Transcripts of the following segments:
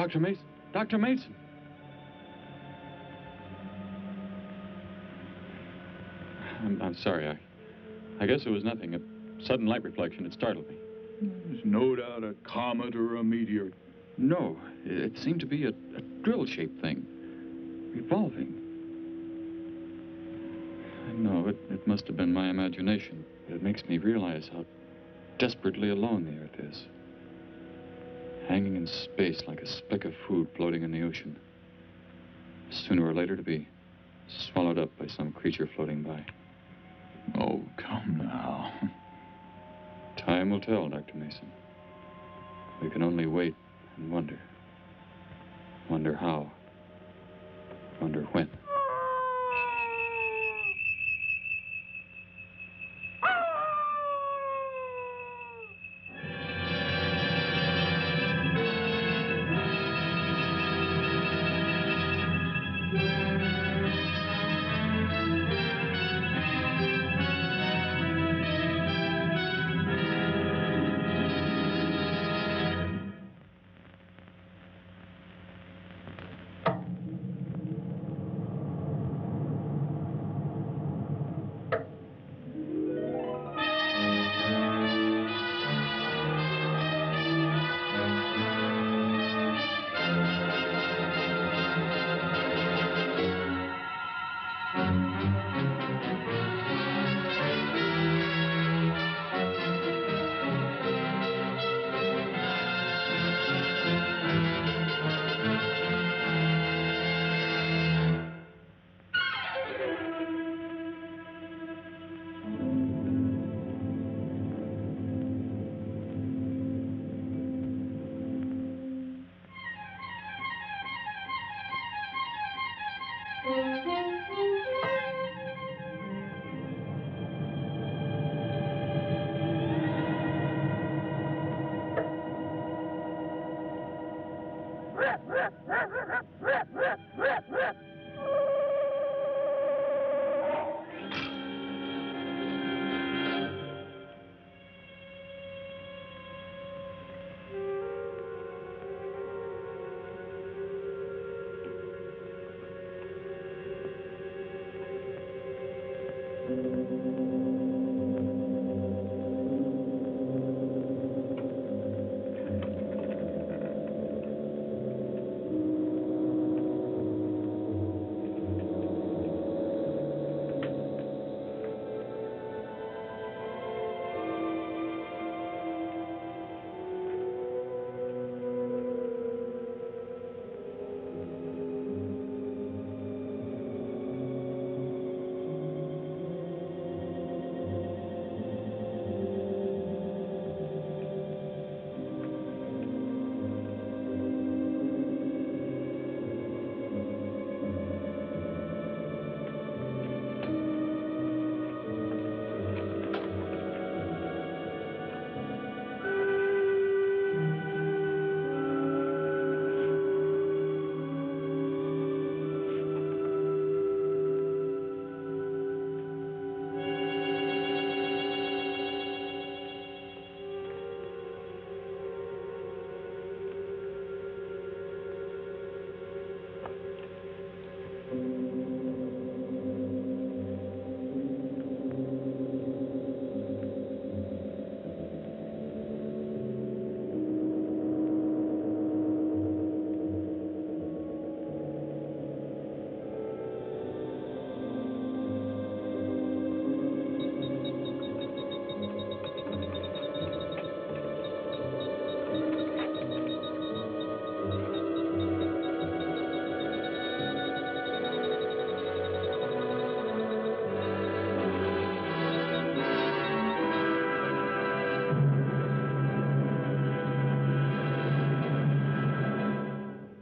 Dr. Mason! Dr. Mason! I'm sorry. I guess it was nothing. A sudden light reflection. It startled me. There's no doubt a comet or a meteor. No, it seemed to be a drill-shaped thing. Revolving. No, it must have been my imagination. It makes me realize how desperately alone the Earth is. Hanging in space like a speck of food floating in the ocean. Sooner or later to be swallowed up by some creature floating by. Oh, come now. Time will tell, Dr. Mason. We can only wait and wonder. Wonder how. Wonder when.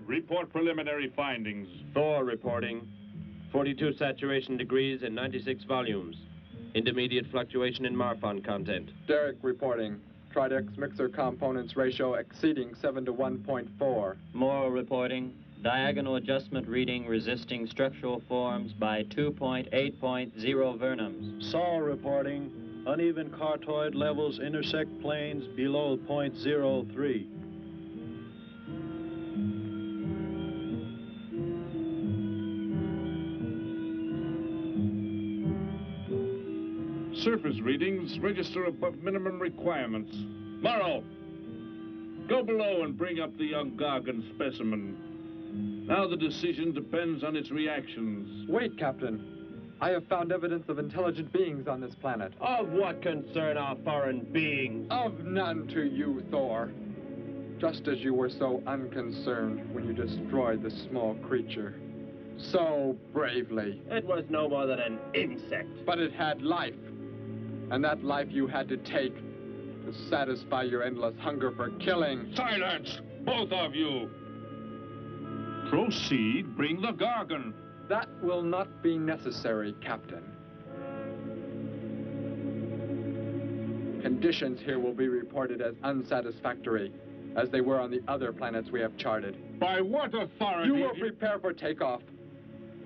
Report preliminary findings. Thor reporting. 42 saturation degrees and 96 volumes. Intermediate fluctuation in Marfan content. Derek reporting. Tridex mixer components ratio exceeding 7 to 1.4. Morrow reporting. Diagonal adjustment reading resisting structural forms by 2.8.0 vernums. Saul reporting. Uneven cartoid levels intersect planes below .03. surface readings register above minimum requirements. Morrow, go below and bring up the young Gargan specimen. Now the decision depends on its reactions. Wait, Captain. I have found evidence of intelligent beings on this planet. Of what concern are foreign beings? Of none to you, Thor. Just as you were so unconcerned when you destroyed the small creature. So bravely. It was no more than an insect. But it had life. And that life you had to take to satisfy your endless hunger for killing. Silence, both of you! Proceed, bring the Gargan. That will not be necessary, Captain. Conditions here will be reported as unsatisfactory, as they were on the other planets we have charted. By what authority? You will prepare for takeoff.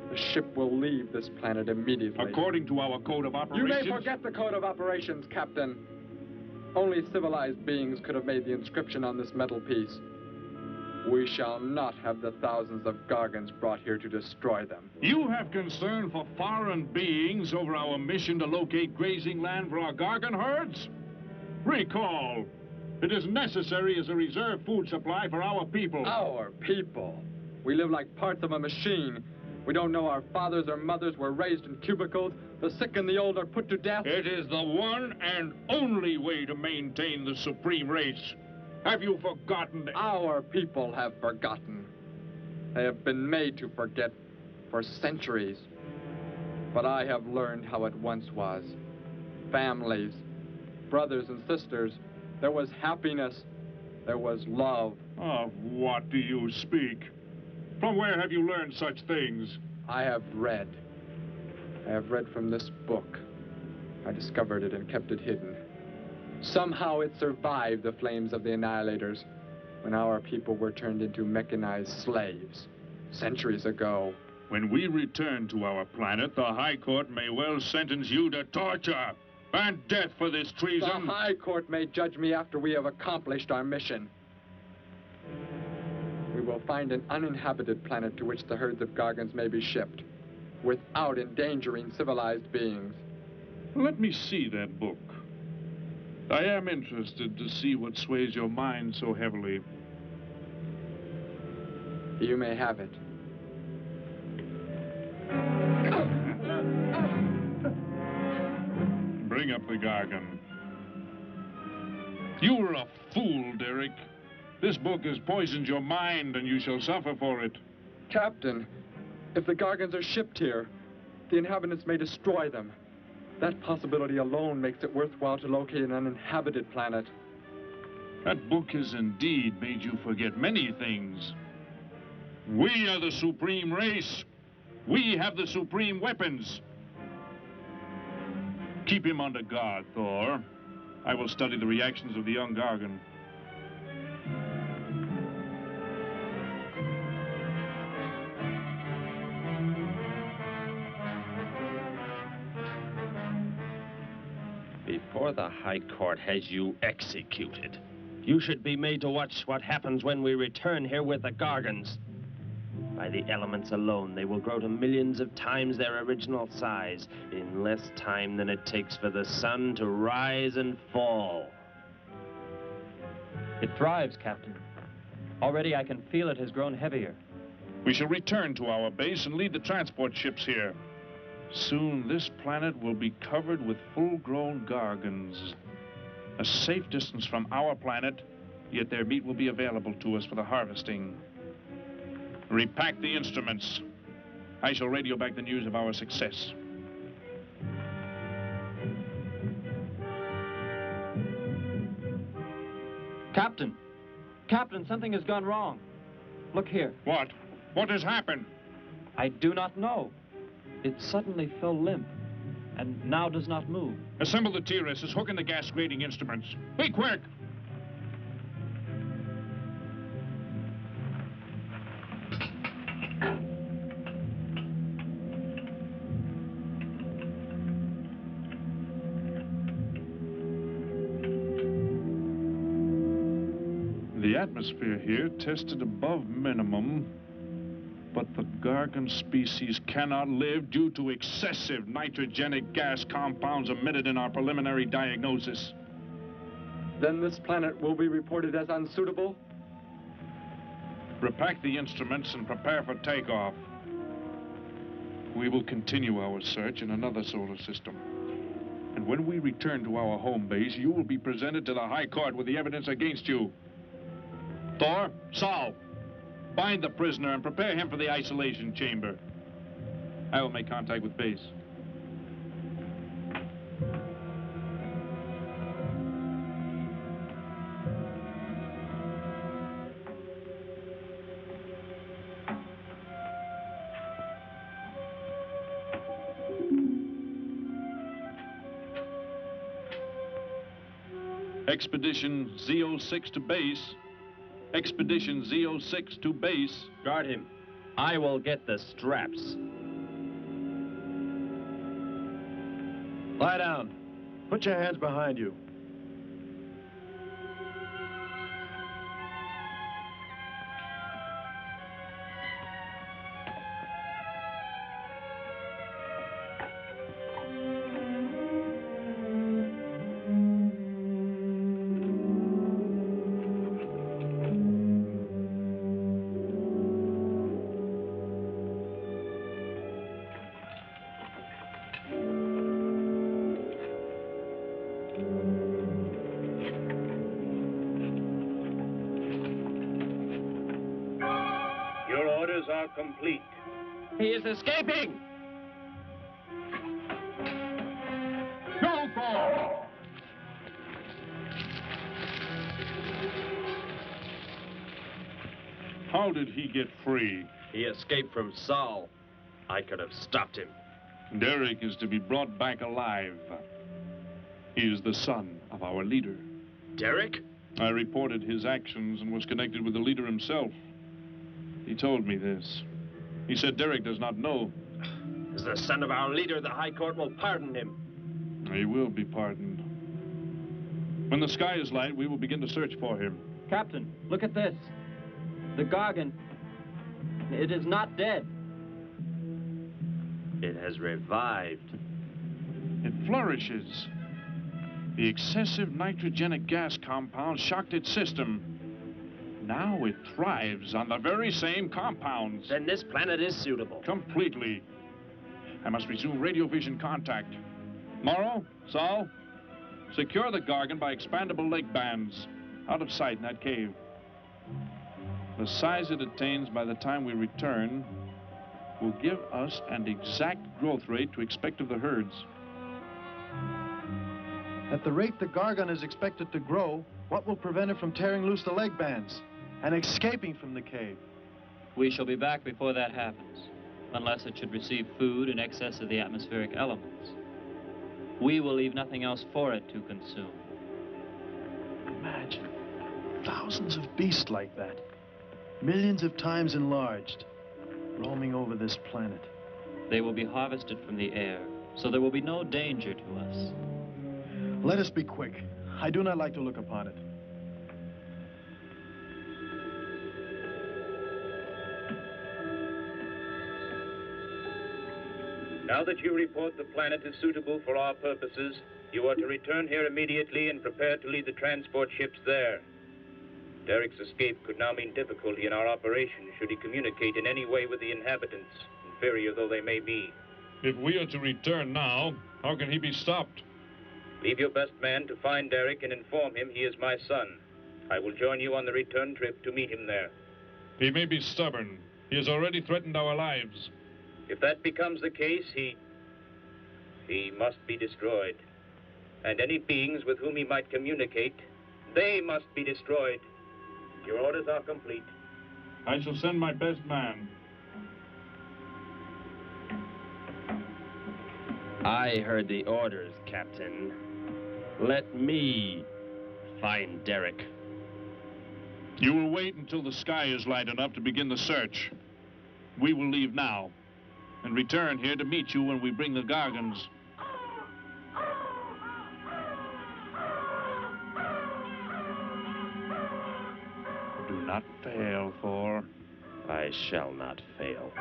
The ship will leave this planet immediately. According to our code of operations... You may forget the code of operations, Captain. Only civilized beings could have made the inscription on this metal piece. We shall not have the thousands of Gargans brought here to destroy them. You have concern for foreign beings over our mission to locate grazing land for our Gargan herds? Recall, it is necessary as a reserve food supply for our people. Our people? We live like parts of a machine. We don't know our fathers or mothers were raised in cubicles. The sick and the old are put to death. It is the one and only way to maintain the supreme race. Have you forgotten? Our people have forgotten. They have been made to forget for centuries. But I have learned how it once was. Families, brothers and sisters. There was happiness. There was love. Of what do you speak? From where have you learned such things? I have read. I have read from this book. I discovered it and kept it hidden. Somehow it survived the flames of the Annihilators when our people were turned into mechanized slaves centuries ago. When we return to our planet, the High Court may well sentence you to torture and death for this treason. The High Court may judge me after we have accomplished our mission. We will find an uninhabited planet to which the herds of Gargans may be shipped, without endangering civilized beings. Let me see that book. I am interested to see what sways your mind so heavily. You may have it. Bring up the Gargan. You were a fool, Derek. This book has poisoned your mind, and you shall suffer for it. Captain, if the Gargans are shipped here, the inhabitants may destroy them. That possibility alone makes it worthwhile to locate an uninhabited planet. That book has indeed made you forget many things. We are the supreme race. We have the supreme weapons. Keep him under guard, Thor. I will study the reactions of the young Gargan. Before the High Court has you executed, you should be made to watch what happens when we return here with the Gargans. By the elements alone, they will grow to millions of times their original size in less time than it takes for the sun to rise and fall. It thrives, Captain. Already I can feel it has grown heavier. We shall return to our base and lead the transport ships here. Soon this planet will be covered with full-grown Gargans. A safe distance from our planet, yet their meat will be available to us for the harvesting. Repack the instruments. I shall radio back the news of our success. Captain! Captain, something has gone wrong. Look here. What? What has happened? I do not know. It suddenly fell limp, and now does not move. Assemble the TRSs, hook in the gas grading instruments. Be quick! The atmosphere here tested above minimum. But the Gargan species cannot live due to excessive nitrogenic gas compounds emitted in our preliminary diagnosis. Then this planet will be reported as unsuitable? Repack the instruments and prepare for takeoff. We will continue our search in another solar system. And when we return to our home base, you will be presented to the High Court with the evidence against you. Thor, Saul, bind the prisoner and prepare him for the isolation chamber. I will make contact with base. Expedition Z06 to base. Expedition Z06 to base. Guard him. I will get the straps. Lie down. Put your hands behind you. Complete. He is escaping! Go for! How did he get free? He escaped from Saul. I could have stopped him. Derek is to be brought back alive. He is the son of our leader. Derek? I reported his actions and was connected with the leader himself. He told me this. He said Derek does not know. As the son of our leader, the High Court will pardon him. He will be pardoned. When the sky is light, we will begin to search for him. Captain, look at this. The Gargan. It is not dead. It has revived. It flourishes. The excessive nitrogenic gas compound shocked its system. Now it thrives on the very same compounds. Then this planet is suitable. Completely. I must resume radio vision contact. Morrow, Saul, secure the Gargan by expandable leg bands. Out of sight in that cave. The size it attains by the time we return will give us an exact growth rate to expect of the herds. At the rate the Gargan is expected to grow, what will prevent it from tearing loose the leg bands and escaping from the cave? We shall be back before that happens, unless it should receive food in excess of the atmospheric elements. We will leave nothing else for it to consume. Imagine thousands of beasts like that, millions of times enlarged, roaming over this planet. They will be harvested from the air, so there will be no danger to us. Let us be quick. I do not like to look upon it. Now that you report the planet is suitable for our purposes, you are to return here immediately and prepare to lead the transport ships there. Derek's escape could now mean difficulty in our operation should he communicate in any way with the inhabitants, inferior though they may be. If we are to return now, how can he be stopped? Leave your best man to find Derek and inform him he is my son. I will join you on the return trip to meet him there. He may be stubborn. He has already threatened our lives. If that becomes the case, he must be destroyed. And any beings with whom he might communicate, they must be destroyed. Your orders are complete. I shall send my best man. I heard the orders, Captain. Let me find Derek. You will wait until the sky is light enough to begin the search. We will leave now and return here to meet you when we bring the Gargans. Do not fail, Thor. I I shall not fail.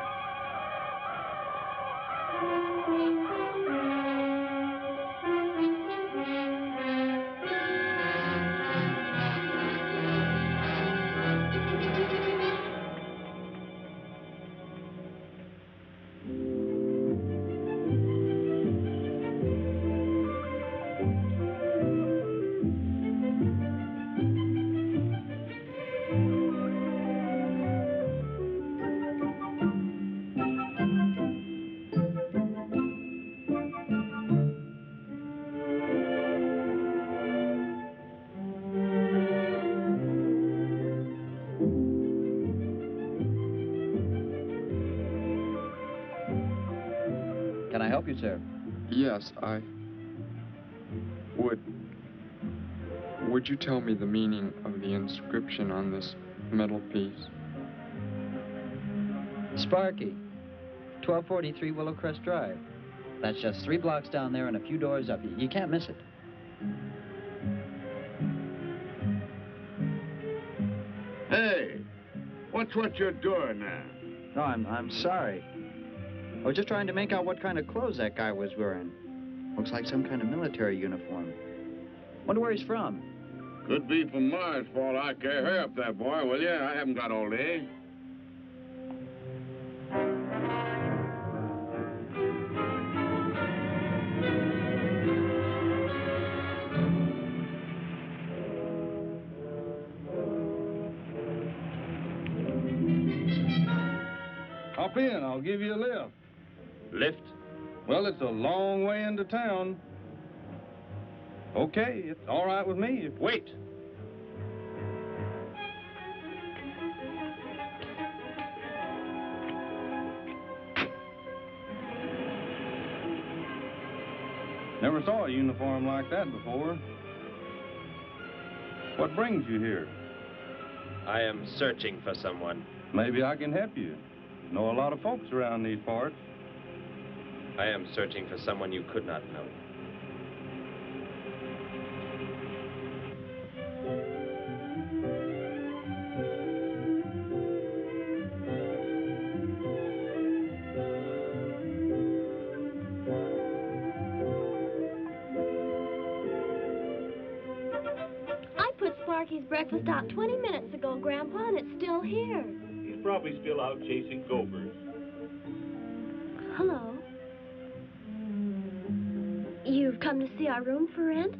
Can I help you, sir? Yes, Would you tell me the meaning of the inscription on this metal piece? Sparky, 1243 Willowcrest Drive. That's just 3 blocks down there and a few doors up. You can't miss it. Hey, what's what you're doing there? No, I'm sorry. I was just trying to make out what kind of clothes that guy was wearing. Looks like some kind of military uniform. Wonder where he's from. Could be from Mars, for all I care. Hurry up there, boy, will you? I haven't got all day. Hop in, I'll give you a lift. Lift? Well, it's a long way into town. Okay, it's all right with me. Wait! Never saw a uniform like that before. What brings you here? I am searching for someone. Maybe I can help you. Know a lot of folks around these parts. I am searching for someone you could not know. I put Sparky's breakfast out 20 minutes ago, Grandpa, and it's still here. He's probably still out chasing gophers. Hello. You've come to see our room for rent?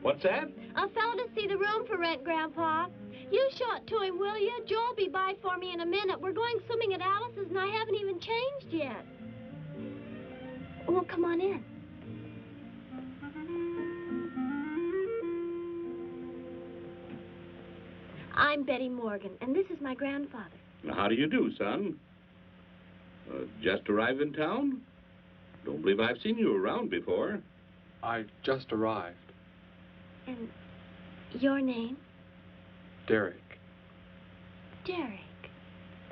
What's that? A fellow to see the room for rent, Grandpa. You show it to him, will you? Joe'll be by for me in a minute. We're going swimming at Alice's, and I haven't even changed yet. Well, come on in. I'm Betty Morgan, and this is my grandfather. How do you do, son? Just arrived in town? Don't believe I've seen you around before. I just arrived. And your name? Derek. Derek.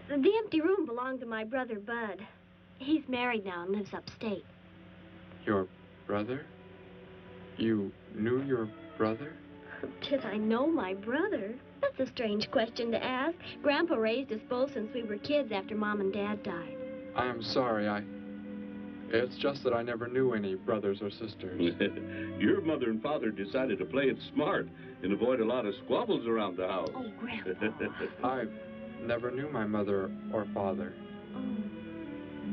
The empty room belonged to my brother, Bud. He's married now and lives upstate. Your brother? You knew your brother? Did I know my brother? That's a strange question to ask. Grandpa raised us both since we were kids after Mom and Dad died. I am sorry, It's just that I never knew any brothers or sisters. Your mother and father decided to play it smart and avoid a lot of squabbles around the house. Oh, Grandpa. I never knew my mother or father. Oh.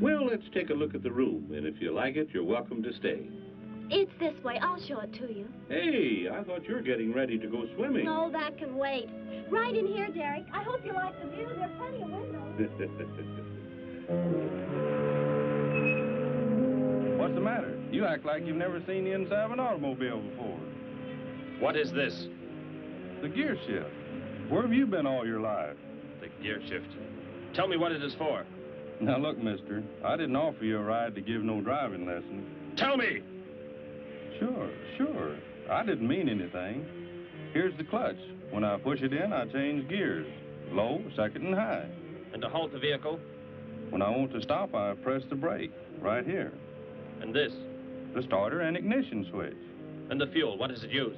Well, let's take a look at the room, and if you like it, you're welcome to stay. It's this way. I'll show it to you. Hey, I thought you were getting ready to go swimming. No, that can wait. Right in here, Derek. I hope you like the view. There are plenty of windows. What's the matter? You act like you've never seen the inside of an automobile before. What is this? The gear shift. Where have you been all your life? The gear shift. Tell me what it is for. Now, look, mister, I didn't offer you a ride to give no driving lessons. Tell me! Sure. I didn't mean anything. Here's the clutch. When I push it in, I change gears. Low, second, and high. And to halt the vehicle? When I want to stop, I press the brake, right here. And this? The starter and ignition switch. And the fuel, what does it use?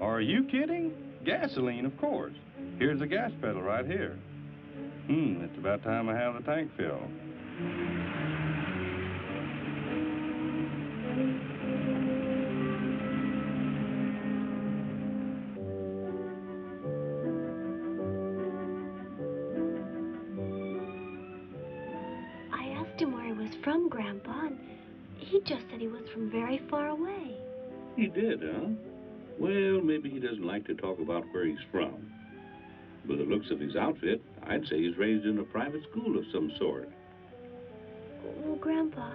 Are you kidding? Gasoline, of course. Here's the gas pedal right here. It's about time I have the tank filled. I asked him where he was from, Grandpa, and he just said he was from very far away. He did, huh? Well, maybe he doesn't like to talk about where he's from. By the looks of his outfit, I'd say he's raised in a private school of some sort. Well, Grandpa,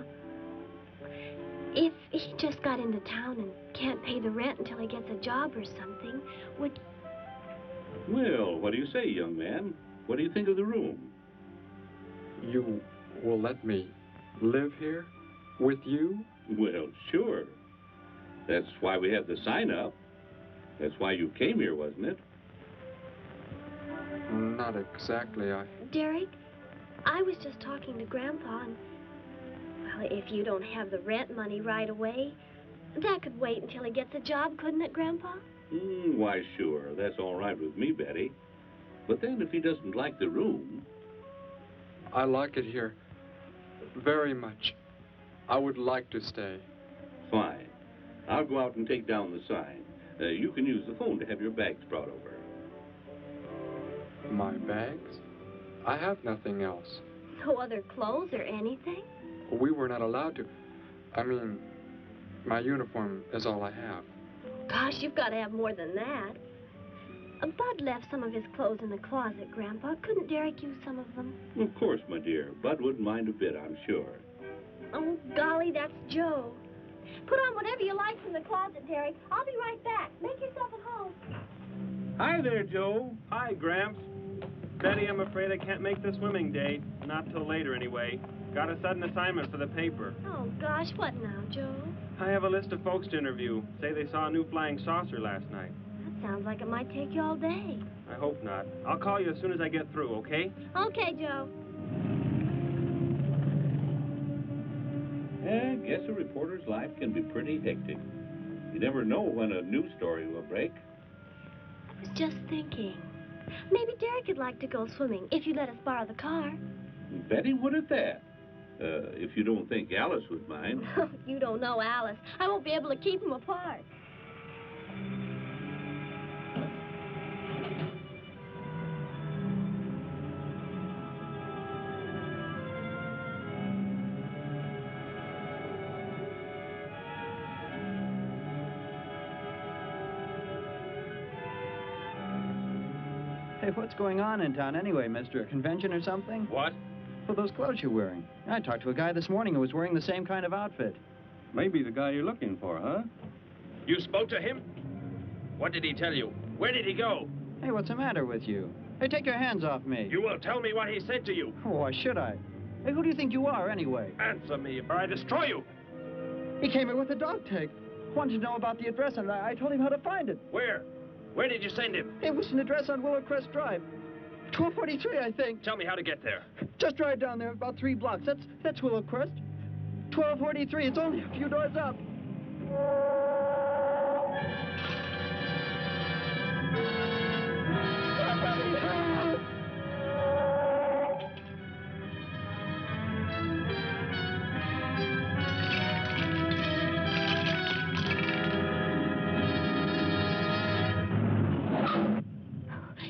if he just got into town and can't pay the rent until he gets a job or something, would... Well, what do you say, young man? What do you think of the room? You will let me live here with you? Well, sure. That's why we have the sign up. That's why you came here, wasn't it? Not exactly. Derek, I was just talking to Grandpa, and... Well, if you don't have the rent money right away, that could wait until he gets a job, couldn't it, Grandpa? Why, sure. That's all right with me, Betty. But then if he doesn't like the room... I like it here very much. I would like to stay. Fine. I'll go out and take down the sign. You can use the phone to have your bags brought over. My bags? I have nothing else. No other clothes or anything? We were not allowed to. I mean, my uniform is all I have. Gosh, you've got to have more than that. Bud left some of his clothes in the closet, Grandpa. Couldn't Derek use some of them? Of course, my dear. Bud wouldn't mind a bit, I'm sure. Oh, golly, that's Joe. Put on whatever you like from the closet, Derek. I'll be right back. Make yourself at home. Hi there, Joe. Hi, Gramps. Betty, I'm afraid I can't make the swimming date. Not till later, anyway. Got a sudden assignment for the paper. Oh, gosh, what now, Joe? I have a list of folks to interview. Say they saw a new flying saucer last night. That sounds like it might take you all day. I hope not. I'll call you as soon as I get through, okay? Okay, Joe. I guess a reporter's life can be pretty hectic. You never know when a news story will break. I was just thinking. Maybe Derek would like to go swimming if you let us borrow the car. Betty would at that. If you don't think Alice would mind. You don't know Alice. I won't be able to keep them apart. Hey, what's going on in town anyway, mister? A convention or something? What? For those clothes you're wearing. I talked to a guy this morning who was wearing the same kind of outfit. Maybe the guy you're looking for, huh? You spoke to him? What did he tell you? Where did he go? Hey, what's the matter with you? Hey, take your hands off me. You will tell me what he said to you. Oh, why should I? Hey, who do you think you are, anyway? Answer me, or I destroy you. He came here with a dog tag. Wanted to know about the address, and I told him how to find it. Where? Where did you send him? It was an address on Willow Crest Drive. 1243, I think. Tell me how to get there. Just drive down there about 3 blocks. That's Willow Crest. 1243. It's only a few doors up. Somebody help!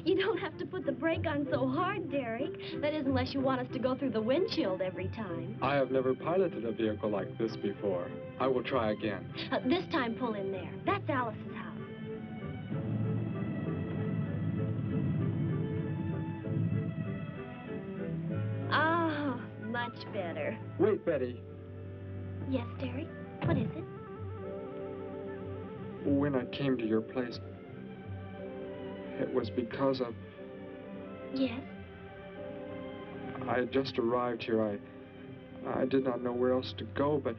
You don't have to put the brake on so hard, Derek. That is, unless you want us to go through the windshield every time. I have never piloted a vehicle like this before. I will try again. This time, pull in there. That's Alice's house. Oh, much better. Wait, Betty. Yes, Derek? What is it? When I came to your place, it was because of... Yes? I had just arrived here. I did not know where else to go, but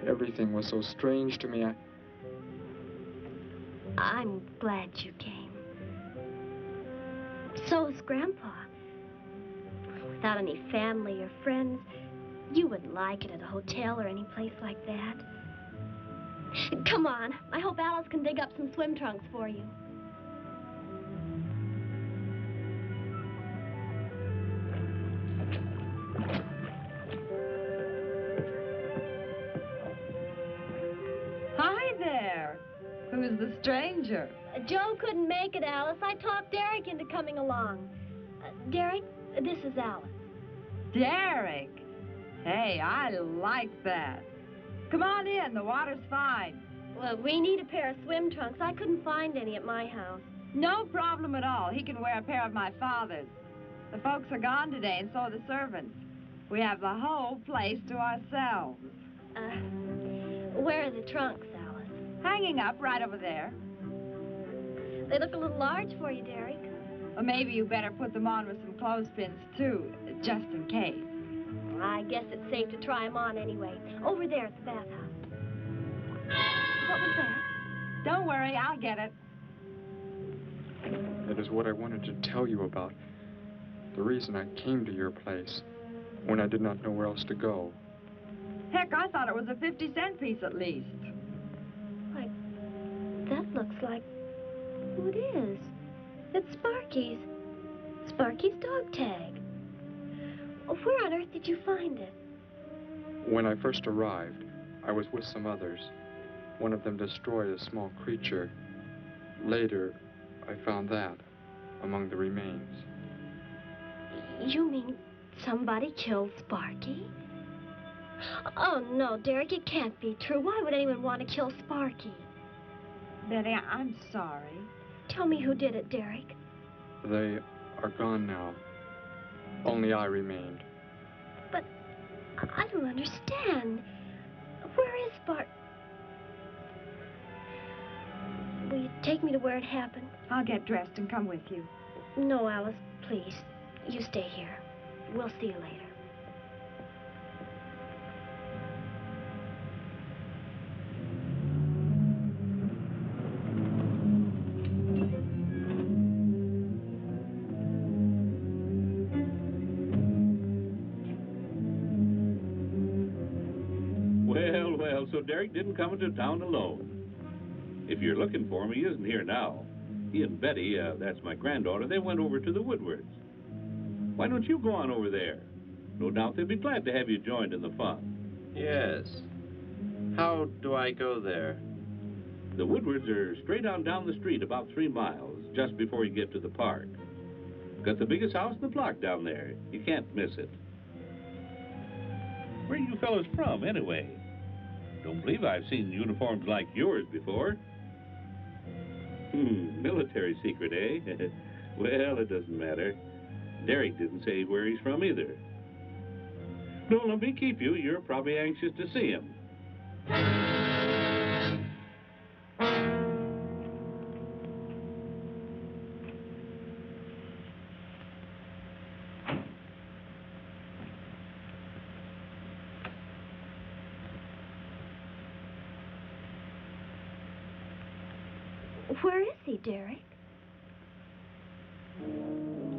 everything was so strange to me. I'm glad you came. So is Grandpa. Without any family or friends, you wouldn't like it at a hotel or any place like that. Come on. I hope Alice can dig up some swim trunks for you. to the stranger. Joe couldn't make it, Alice. I talked Derek into coming along. Derek, this is Alice. Derek? Hey, I like that. Come on in, the water's fine. Well, we need a pair of swim trunks. I couldn't find any at my house. No problem at all. He can wear a pair of my father's. The folks are gone today, and so are the servants. We have the whole place to ourselves. Where are the trunks, Alice? Hanging up right over there. They look a little large for you, Derek. Well, maybe you better put them on with some clothespins, too, just in case. I guess it's safe to try them on anyway. Over there at the bathhouse. What was that? Don't worry, I'll get it. It is what I wanted to tell you about. The reason I came to your place when I did not know where else to go. Heck, I thought it was a 50-cent piece at least. Why, that looks like... who it is? It's Sparky's. Sparky's dog tag. Where on earth did you find it? When I first arrived, I was with some others. One of them destroyed a small creature. Later, I found that among the remains. You mean somebody killed Sparky? Oh, no, Derek, it can't be true. Why would anyone want to kill Sparky? Betty, I'm sorry. Tell me who did it, Derek. They are gone now. Only I remained. But I don't understand. Where is Sparky? Will you take me to where it happened? I'll get dressed and come with you. No, Alice, please. You stay here. We'll see you later. Well, so Derek didn't come into town alone. If you're looking for him, he isn't here now. He and Betty, that's my granddaughter, they went over to the Woodwards. Why don't you go on over there? No doubt they'd be glad to have you joined in the fun. Yes. How do I go there? The Woodwards are straight on down the street about 3 miles, just before you get to the park. Got the biggest house in the block down there. You can't miss it. Where are you fellas from, anyway? Don't believe I've seen uniforms like yours before. Military secret, eh? Well, it doesn't matter. Derek didn't say where he's from either. Don't let me keep you. You're probably anxious to see him. Where is he, Derek?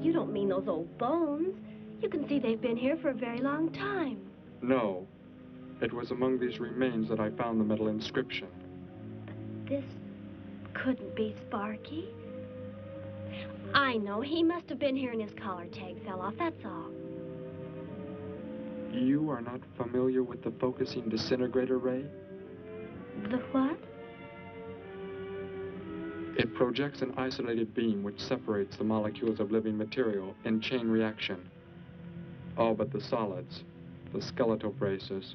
You don't mean those old bones. You can see they've been here for a very long time. No. It was among these remains that I found the metal inscription. But this couldn't be Sparky. I know. He must have been here and his collar tag fell off, that's all. You are not familiar with the focusing disintegrator ray? The what? It projects an isolated beam which separates the molecules of living material in chain reaction. All but the solids, the skeletal braces.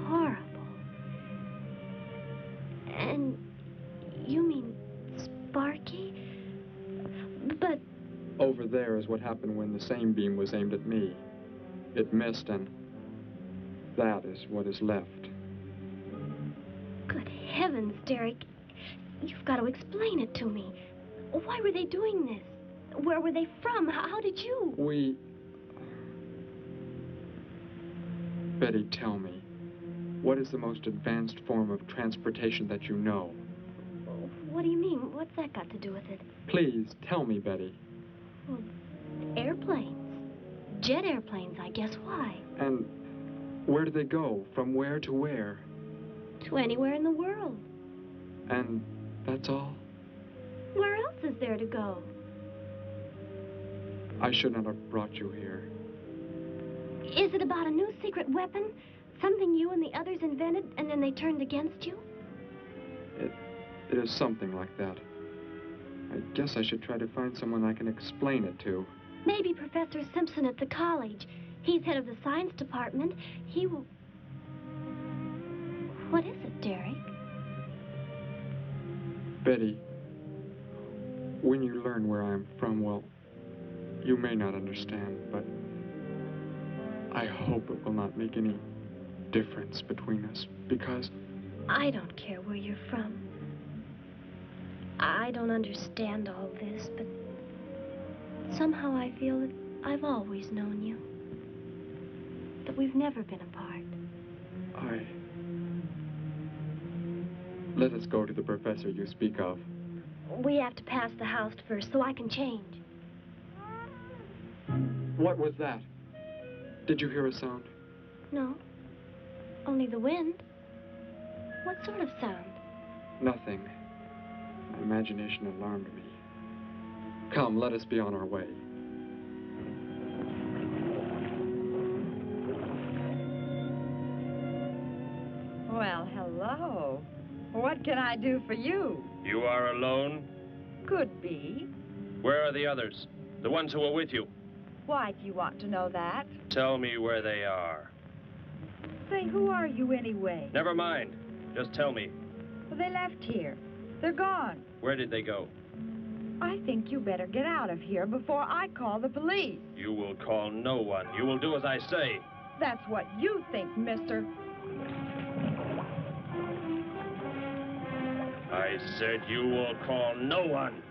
Horrible. And you mean Sparky? But... Over there is what happened when the same beam was aimed at me. It missed, and that is what is left. Good heavens, Derek. You've got to explain it to me. Why were they doing this? Where were they from? How did you... Betty, tell me, what is the most advanced form of transportation that you know? What do you mean? What's that got to do with it? Please, tell me, Betty. Well, airplanes. Jet airplanes, I guess. Why? And where do they go? From where to where? To anywhere in the world. And that's all? Where else is there to go? I should not have brought you here. Is it about a new secret weapon? Something you and the others invented and then they turned against you? It is something like that. I guess I should try to find someone I can explain it to. Maybe Professor Simpson at the college. He's head of the science department. He will... What is it, Derek? Betty, when you learn where I'm from, well, you may not understand, but I hope it will not make any difference between us, because... I don't care where you're from. I don't understand all this, but somehow I feel that I've always known you. That we've never been apart. Let us go to the professor you speak of. We have to pass the house first so I can change. What was that? Did you hear a sound? No. Only the wind. What sort of sound? Nothing. My imagination alarmed me. Come, let us be on our way. Well, hello. What can I do for you? You are alone? Could be. Where are the others? The ones who were with you? Why do you want to know that? Tell me where they are. Say, who are you anyway? Never mind. Just tell me. Well, they left here. They're gone. Where did they go? I think you better get out of here before I call the police. You will call no one. You will do as I say. That's what you think, mister. I said you will call no one.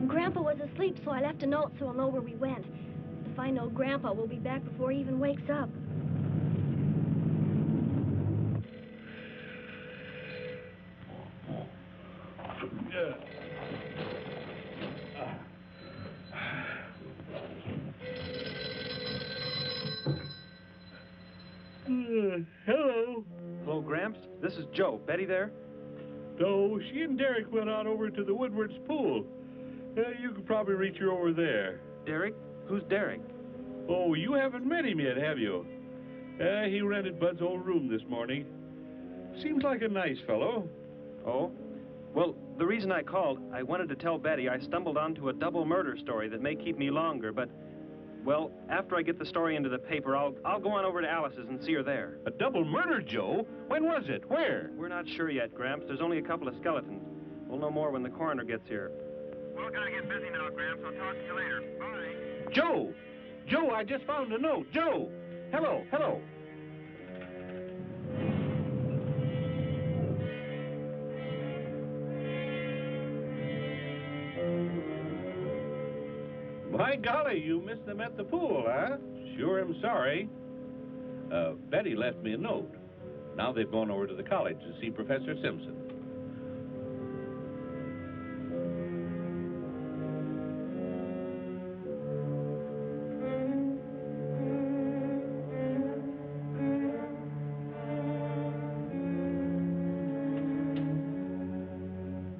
Grandpa was asleep, so I left a note so he'll know where we went. If I know Grandpa, we'll be back before he even wakes up. Hello. Hello, Gramps. This is Joe. Betty there? No, she and Derek went out over to the Woodward's pool. You could probably reach her over there. Derek? Who's Derek? Oh, you haven't met him yet, have you? He rented Bud's old room this morning. Seems like a nice fellow. Oh? Well, the reason I called, I wanted to tell Betty I stumbled onto a double murder story that may keep me longer, but, well, after I get the story into the paper, I'll go on over to Alice's and see her there. A double murder, Joe? When was it? Where? We're not sure yet, Gramps. There's only a couple of skeletons. We'll know more when the coroner gets here. We're gonna get busy now, Gramps. I'll talk to you later. Bye. Joe! Joe, I just found a note. Joe! Hello, hello. My golly, you missed them at the pool, huh? Sure am sorry. Betty left me a note. Now they've gone over to the college to see Professor Simpson.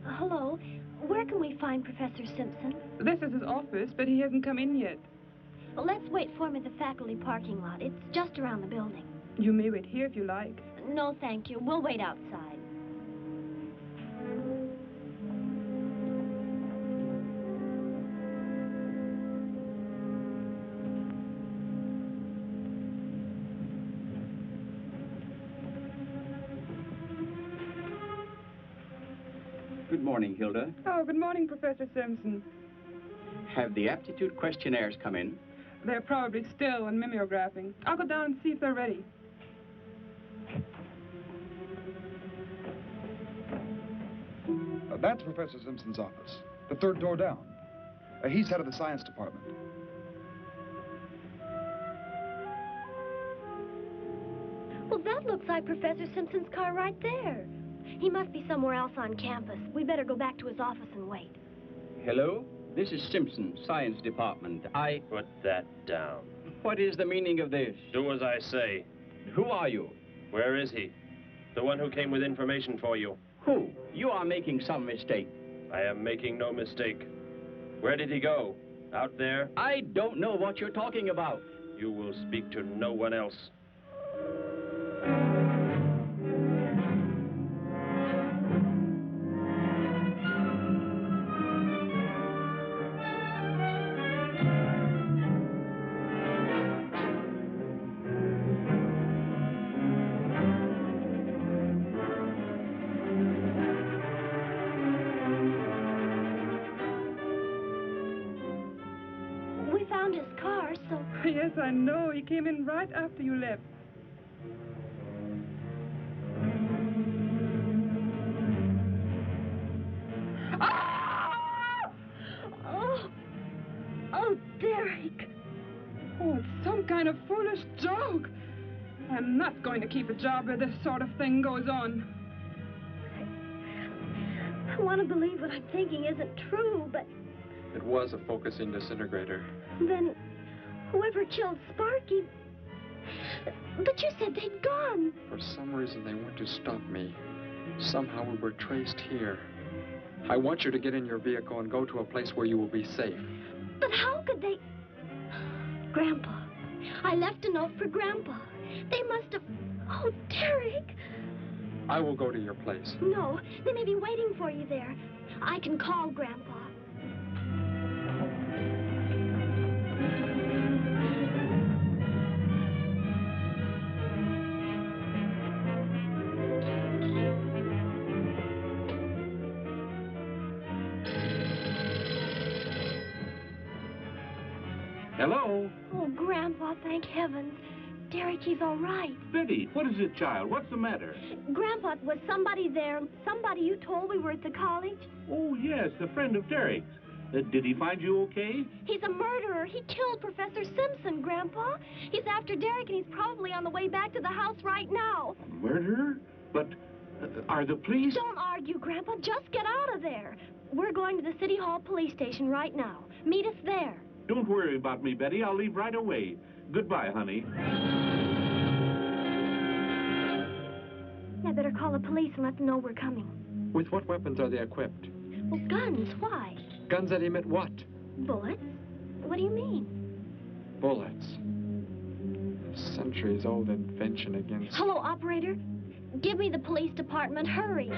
Hello. Where can we find Professor Simpson? This is his office, but he hasn't come in yet. Well, let's wait for him at the faculty parking lot. It's just around the building. You may wait here if you like. No, thank you. We'll wait outside. Good morning, Hilda. Oh, good morning, Professor Simpson. Have the aptitude questionnaires come in? They're probably still on mimeographing. I'll go down and see if they're ready. That's Professor Simpson's office. The third door down. He's head of the science department. Well, that looks like Professor Simpson's car right there. He must be somewhere else on campus. We'd better go back to his office and wait. Hello? This is Simpson, science department. Put that down. What is the meaning of this? Do as I say. Who are you? Where is he? The one who came with information for you. Who? You are making some mistake. I am making no mistake. Where did he go? Out there? I don't know what you're talking about. You will speak to no one else. Yes, I know. He came in right after you left. Ah! Oh, Derek. Oh, it's some kind of foolish joke. I'm not going to keep a job where this sort of thing goes on. I want to believe what I'm thinking isn't true, but It was a focusing disintegrator. then whoever killed Sparky... But you said they'd gone. For some reason, they went to stop me. Somehow we were traced here. I want you to get in your vehicle and go to a place where you will be safe. But how could they... Grandpa. I left a note for Grandpa. They must have... Oh, Derek. I will go to your place. No, they may be waiting for you there. I can call Grandpa. Hello? Oh, Grandpa, thank heavens. Derek, he's all right. Betty, what is it, child? What's the matter? Grandpa, was somebody there? Somebody you told we were at the college? Oh, yes, a friend of Derek's. Did he find you okay? He's a murderer. He killed Professor Simpson, Grandpa. He's after Derek, and he's probably on the way back to the house right now. Murderer? But are the police... Don't argue, Grandpa. Just get out of there. We're going to the City Hall police station right now. Meet us there. Don't worry about me, Betty. I'll leave right away. Goodbye, honey. I better call the police and let them know we're coming. With what weapons are they equipped? Well, guns. Why? Guns that emit what? Bullets? What do you mean? Bullets. A centuries-old invention against... Hello, operator. Give me the police department. Hurry.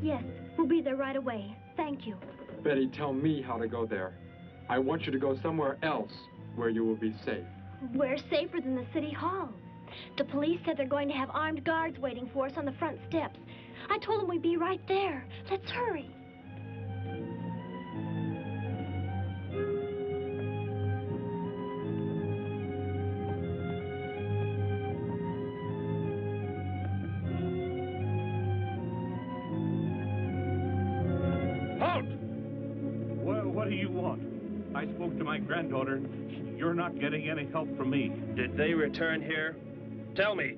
Yes, we'll be there right away. Thank you. Betty, tell me how to go there. I want you to go somewhere else where you will be safe. We're safer than the City Hall. The police said they're going to have armed guards waiting for us on the front steps. I told them we'd be right there. Let's hurry. Halt! Well, what do you want? I spoke to my granddaughter. You're not getting any help from me. Did they return here? Tell me.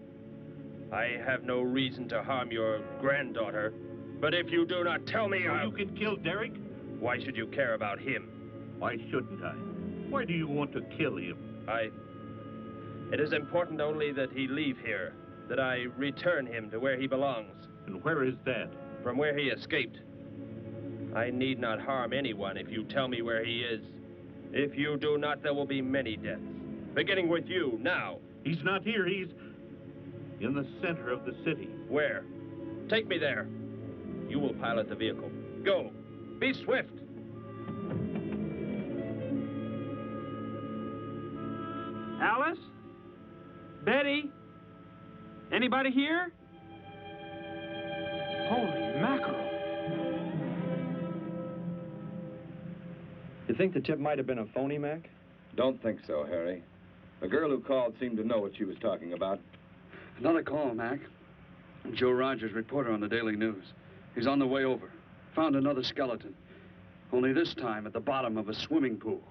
I have no reason to harm your granddaughter, but if you do not tell me, You can kill Derek? Why should you care about him? Why shouldn't I? Why do you want to kill him? It is important only that he leave here, that I return him to where he belongs. And where is that? From where he escaped. I need not harm anyone if you tell me where he is. If you do not, there will be many deaths. Beginning with you, now. He's not here. He's in the center of the city. Where? Take me there. You will pilot the vehicle. Go. Be swift. Alice? Betty? Anybody here? Holy mackerel. You think the tip might have been a phony, Mac? Don't think so, Harry. The girl who called seemed to know what she was talking about. Another call, Mac. Joe Rogers, reporter on the Daily News. He's on the way over. Found another skeleton. Only this time at the bottom of a swimming pool.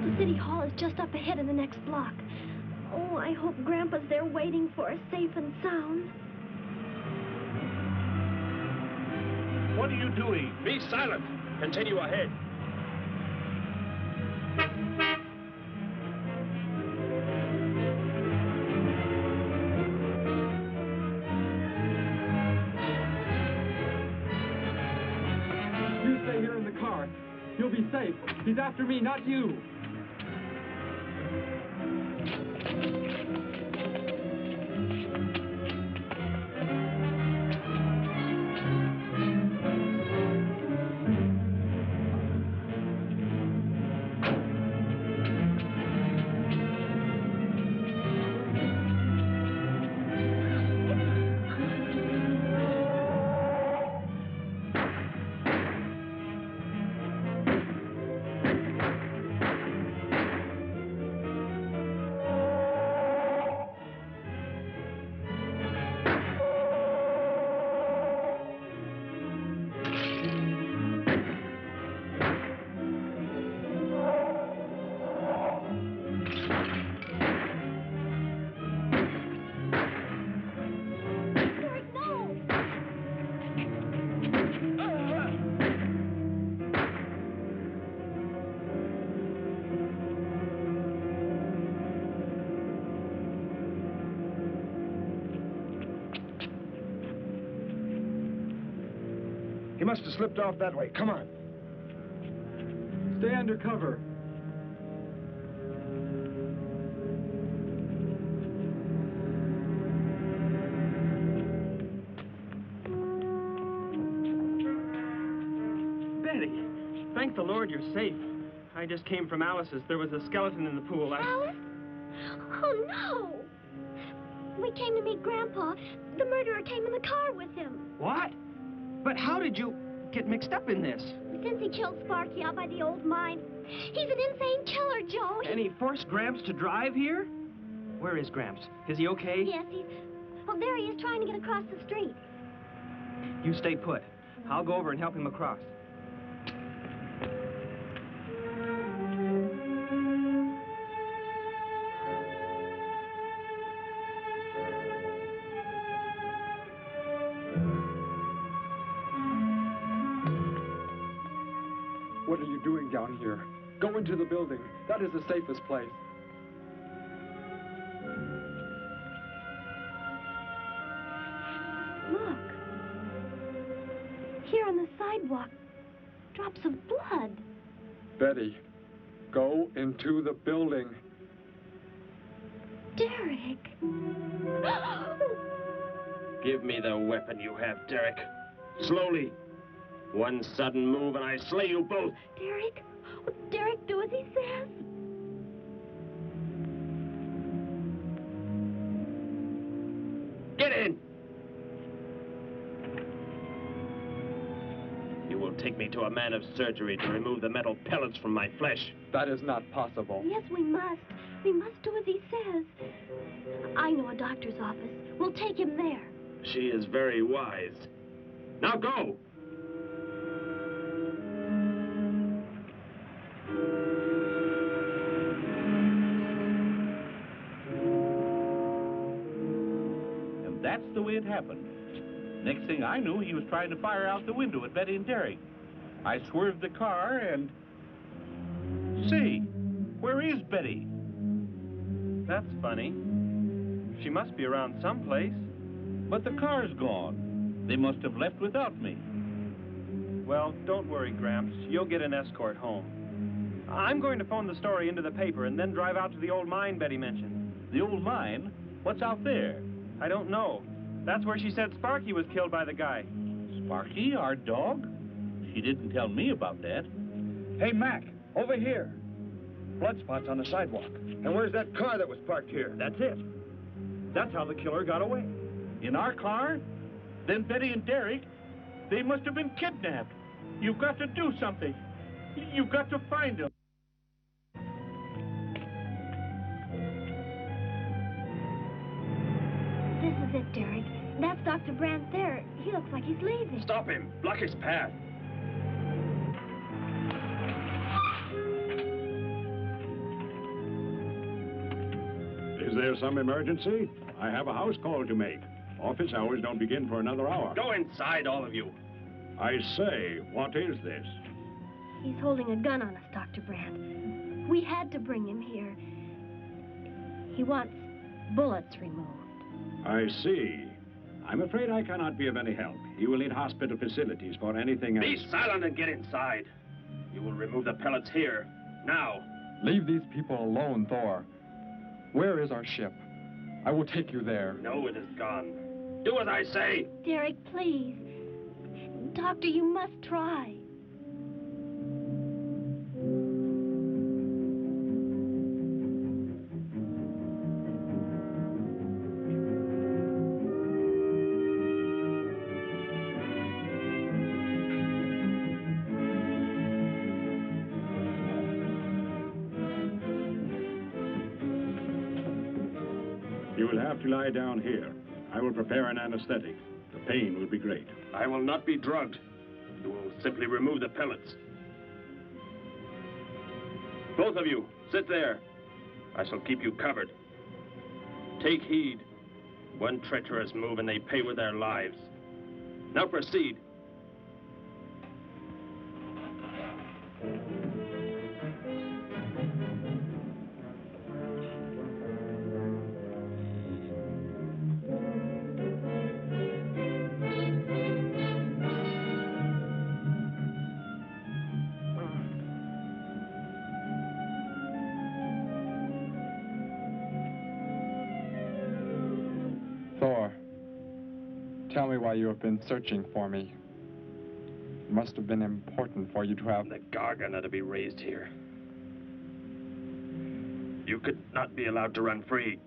The city hall is just up ahead in the next block. Oh, I hope Grandpa's there waiting for us safe and sound. What are you doing? Be silent. Continue ahead. You stay here in the car. You'll be safe. He's after me, not you. He must have slipped off that way. Come on. Stay under cover. Betty, thank the Lord you're safe. I just came from Alice's. There was a skeleton in the pool. Alice? Oh, no! We came to meet Grandpa. The murderer came in the car with him. What? But how did you get mixed up in this? Since he killed Sparky out by the old mine. He's an insane killer, Joe. And he forced Gramps to drive here? Where is Gramps? Is he okay? Yes, he's... Oh, there he is, trying to get across the street. You stay put. I'll go over and help him across. What are you doing down here? Go into the building. That is the safest place. Look. Here on the sidewalk. Drops of blood. Betty, go into the building. Derek. Give me the weapon you have, Derek. Slowly. One sudden move and I slay you both. Derek? Will Derek do as he says? Get in! You will take me to a man of surgery to remove the metal pellets from my flesh. That is not possible. Yes, we must. We must do as he says. I know a doctor's office. We'll take him there. She is very wise. Now go! And that's the way it happened. Next thing I knew, he was trying to fire out the window at Betty and Derek. I swerved the car and... Say, where is Betty? That's funny. She must be around someplace. But the car's gone. They must have left without me. Well, don't worry, Gramps. You'll get an escort home. I'm going to phone the story into the paper and then drive out to the old mine Betty mentioned. The old mine? What's out there? I don't know. That's where she said Sparky was killed by the guy. Sparky, our dog? She didn't tell me about that. Hey, Mac, over here. Blood spots on the sidewalk. And where's that car that was parked here? That's it. That's how the killer got away. In our car? Then Betty and Derek, they must have been kidnapped. You've got to do something. You've got to find them. This is it, Derek. That's Dr. Brandt there. He looks like he's leaving. Stop him. Block his path. Is there some emergency? I have a house call to make. Office hours don't begin for another hour. Go inside, all of you. I say, what is this? He's holding a gun on us, Dr. Brandt. We had to bring him here. He wants bullets removed. I see. I'm afraid I cannot be of any help. He will need hospital facilities for anything else. Be silent and get inside. You will remove the pellets here, now. Leave these people alone, Thor. Where is our ship? I will take you there. No, it is gone. Do as I say. Derek, please. Doctor, you must try. You will have to lie down here. I will prepare an anesthetic. The pain will be great. I will not be drugged. You will simply remove the pellets. Both of you, sit there. I shall keep you covered. Take heed. One treacherous move and they pay with their lives. Now proceed. Thor, tell me why you have been searching for me. It must have been important for you to have... The Gargan are to be raised here. You could not be allowed to run free.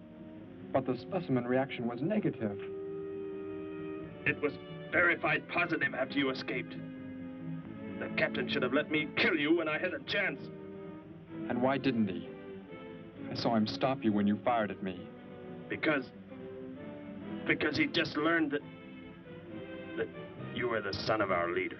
But the specimen reaction was negative. It was verified positive after you escaped. The captain should have let me kill you when I had a chance. And why didn't he? I saw him stop you when you fired at me. Because he just learned that you were the son of our leader.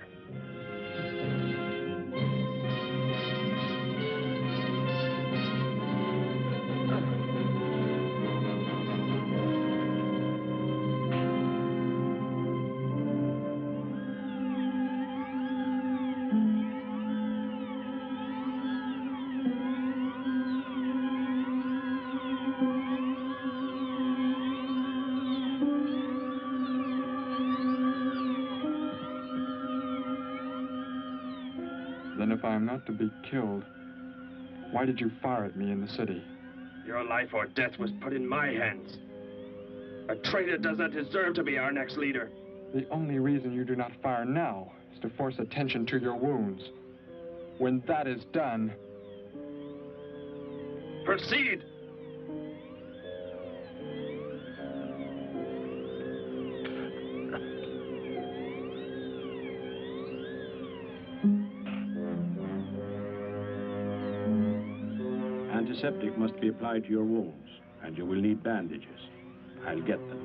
Then if I am not to be killed, why did you fire at me in the city? Your life or death was put in my hands. A traitor does not deserve to be our next leader. The only reason you do not fire now is to force attention to your wounds. When that is done... Proceed! Antiseptic must be applied to your wounds, and you will need bandages. I'll get them.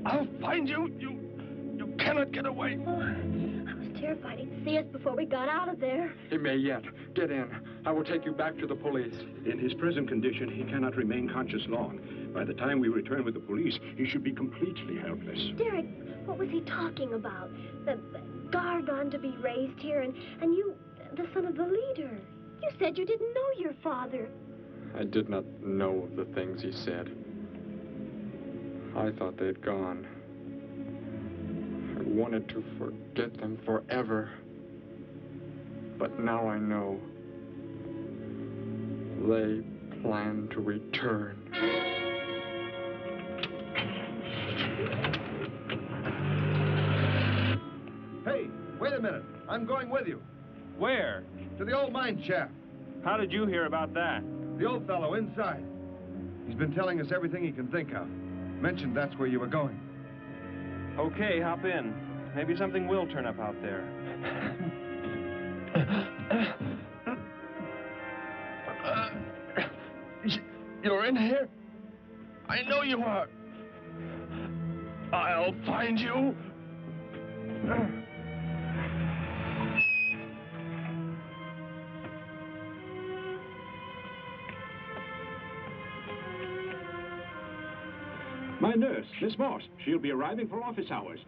I'll find you. You cannot get away. Oh, I was terrified he'd see us before we got out of there. He may yet. Get in. I will take you back to the police. In his present condition, he cannot remain conscious long. By the time we return with the police, he should be completely helpless. Derek, what was he talking about? The Gargon to be raised here, and you, the son of the leader. You said you didn't know your father. I did not know the things he said. I thought they'd gone. I wanted to forget them forever. But now I know. They plan to return. Hey, wait a minute. I'm going with you. Where? To the old mine shaft. How did you hear about that? The old fellow inside. He's been telling us everything he can think of. Mentioned that's where you were going. Okay, hop in. Maybe something will turn up out there. You're in here? I know you are. I'll find you. My nurse, Miss Moss. She'll be arriving for office hours.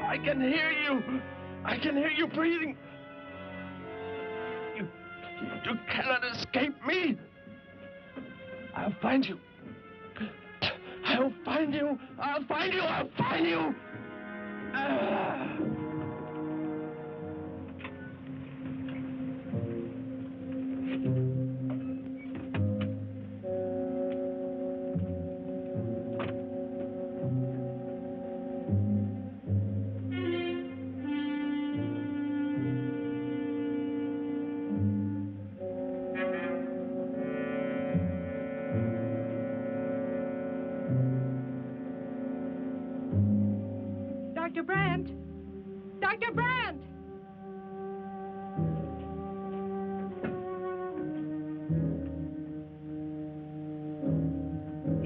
I can hear you. I can hear you breathing. You cannot escape me. I'll find you. I'll find you. I'll find you. I'll find you. Dr. Brandt! Dr. Brandt!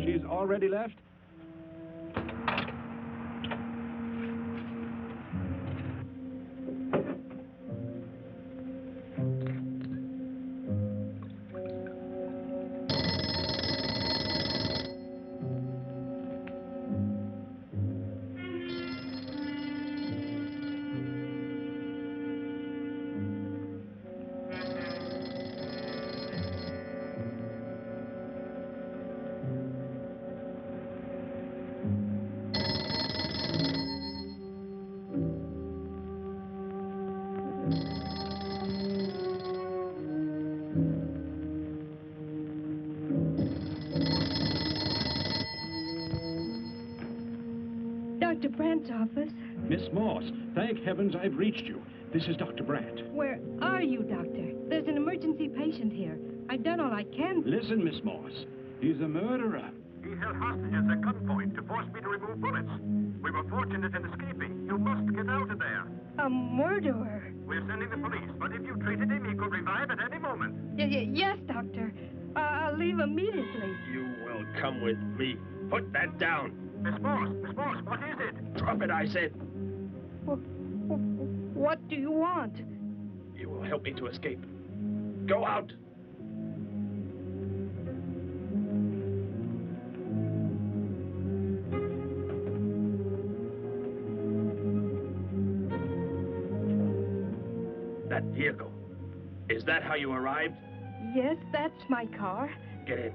She's already left? Dr. Brandt's office. Miss Moss, thank heavens I've reached you. This is Dr. Brandt. Where are you, Doctor? There's an emergency patient here. I've done all I can. Listen, Miss Moss. He's a murderer. He held hostages at gunpoint to force me to remove bullets. We were fortunate in escaping. You must get out of there. A murderer? We're sending the police, but if you treated him, he could revive at any moment. Yes, Doctor. I'll leave immediately. You will come with me. Put that down. Miss Moss, what is it? Drop it, I said. What do you want? You will help me to escape. Go out. That vehicle. Is that how you arrived? Yes, that's my car. Get in.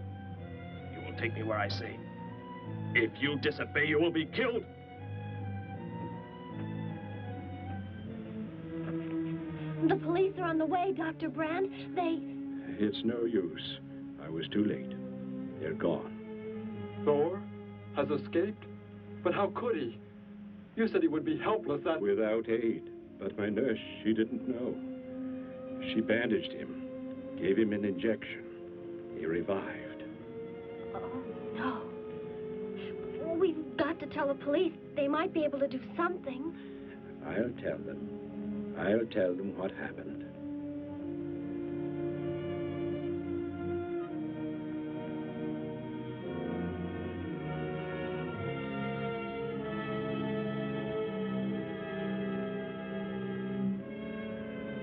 You will take me where I say. If you disobey, you will be killed. The police are on the way, Dr. Brandt. It's no use. I was too late. They're gone. Thor has escaped? But how could he? You said he would be helpless at... Without aid. But my nurse, she didn't know. She bandaged him, gave him an injection. He revived. Oh, no. We've got to tell the police. They might be able to do something. I'll tell them. I'll tell them what happened.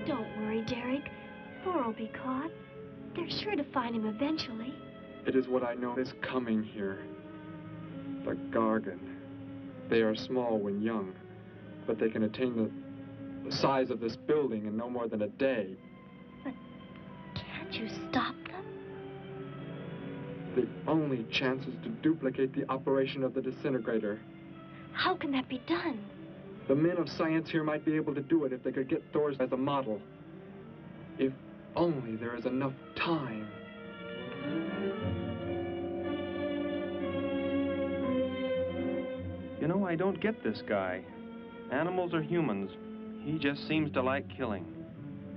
Don't worry, Derek. Thor will be caught. They're sure to find him eventually. It is what I know is coming here. The Gargan. They are small when young, but they can attain the the size of this building in no more than a day. Can't you stop them? The only chance is to duplicate the operation of the disintegrator. How can that be done? The men of science here might be able to do it if they could get Thor as a model. If only there is enough time. You know, I don't get this guy. Animals or humans, he just seems to like killing.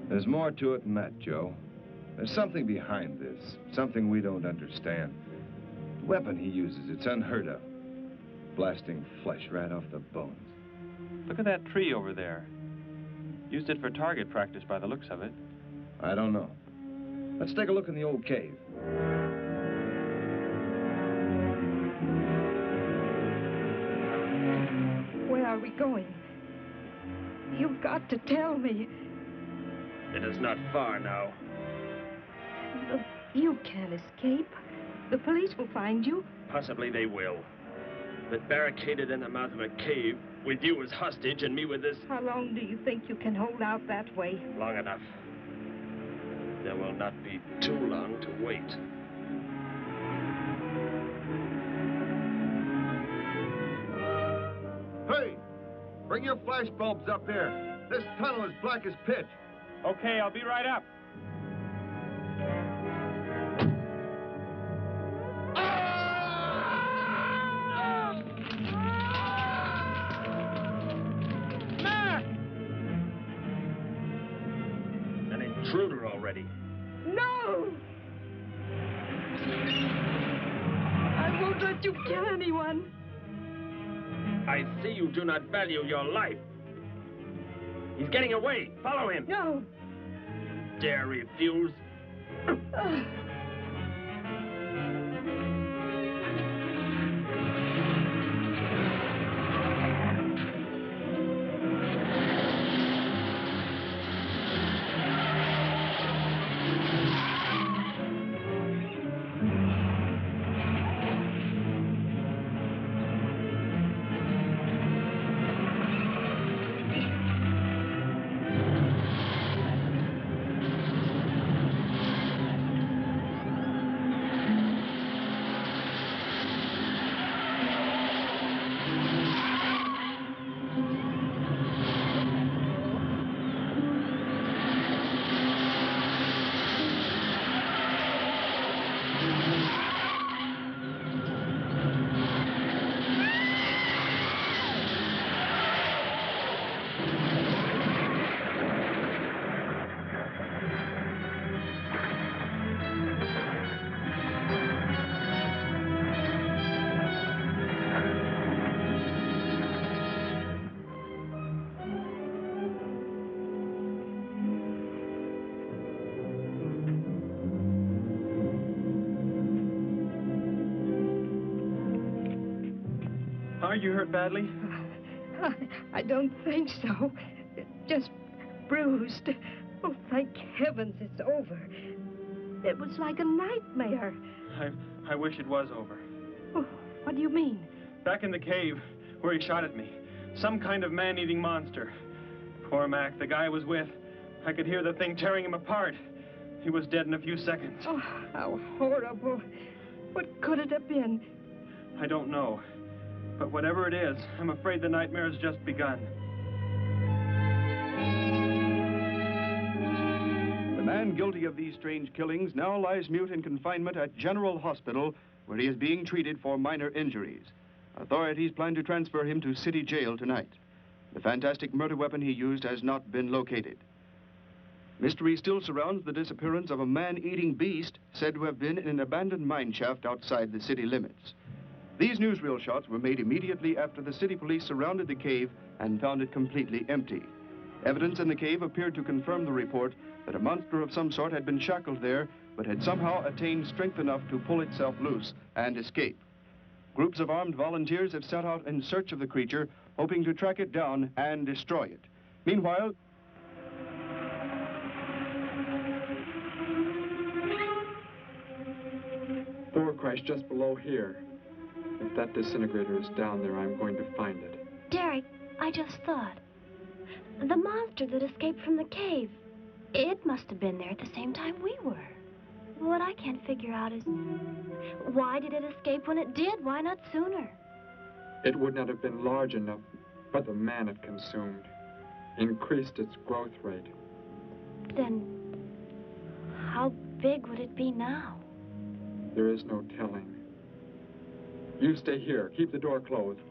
There's more to it than that, Joe. There's something behind this, something we don't understand. The weapon he uses, it's unheard of. Blasting flesh right off the bones. Look at that tree over there. Used it for target practice by the looks of it. I don't know. Let's take a look in the old cave. Where are we going? You've got to tell me. It is not far now. You can't escape. The police will find you. Possibly they will. But barricaded in the mouth of a cave, with you as hostage and me with this... How long do you think you can hold out that way? Long enough. There will not be too long to wait. Hey! Bring your flash bulbs up here. This tunnel is black as pitch. Okay, I'll be right up. Intruder already. No! I won't let you kill anyone. I see you do not value your life. He's getting away. Follow him. No. Dare refuse? Are you hurt badly? I don't think so. Just bruised. Oh, thank heavens it's over. It was like a nightmare. I wish it was over. Oh, what do you mean? Back in the cave where he shot at me. Some kind of man-eating monster. Poor Mac, the guy I was with. I could hear the thing tearing him apart. He was dead in a few seconds. Oh, how horrible. What could it have been? I don't know. But whatever it is, I'm afraid the nightmare has just begun. The man guilty of these strange killings now lies mute in confinement at General Hospital, where he is being treated for minor injuries. Authorities plan to transfer him to City Jail tonight. The fantastic murder weapon he used has not been located. Mystery still surrounds the disappearance of a man-eating beast said to have been in an abandoned mine shaft outside the city limits. These newsreel shots were made immediately after the city police surrounded the cave and found it completely empty. Evidence in the cave appeared to confirm the report that a monster of some sort had been shackled there, but had somehow attained strength enough to pull itself loose and escape. Groups of armed volunteers have set out in search of the creature, hoping to track it down and destroy it. Meanwhile, Thor crashed just below here. If that disintegrator is down there, I'm going to find it. Derek, I just thought. The monster that escaped from the cave. It must have been there at the same time we were. What I can't figure out is, why did it escape when it did? Why not sooner? It would not have been large enough, but the man it consumed increased its growth rate. Then, how big would it be now? There is no telling. You stay here. Keep the door closed.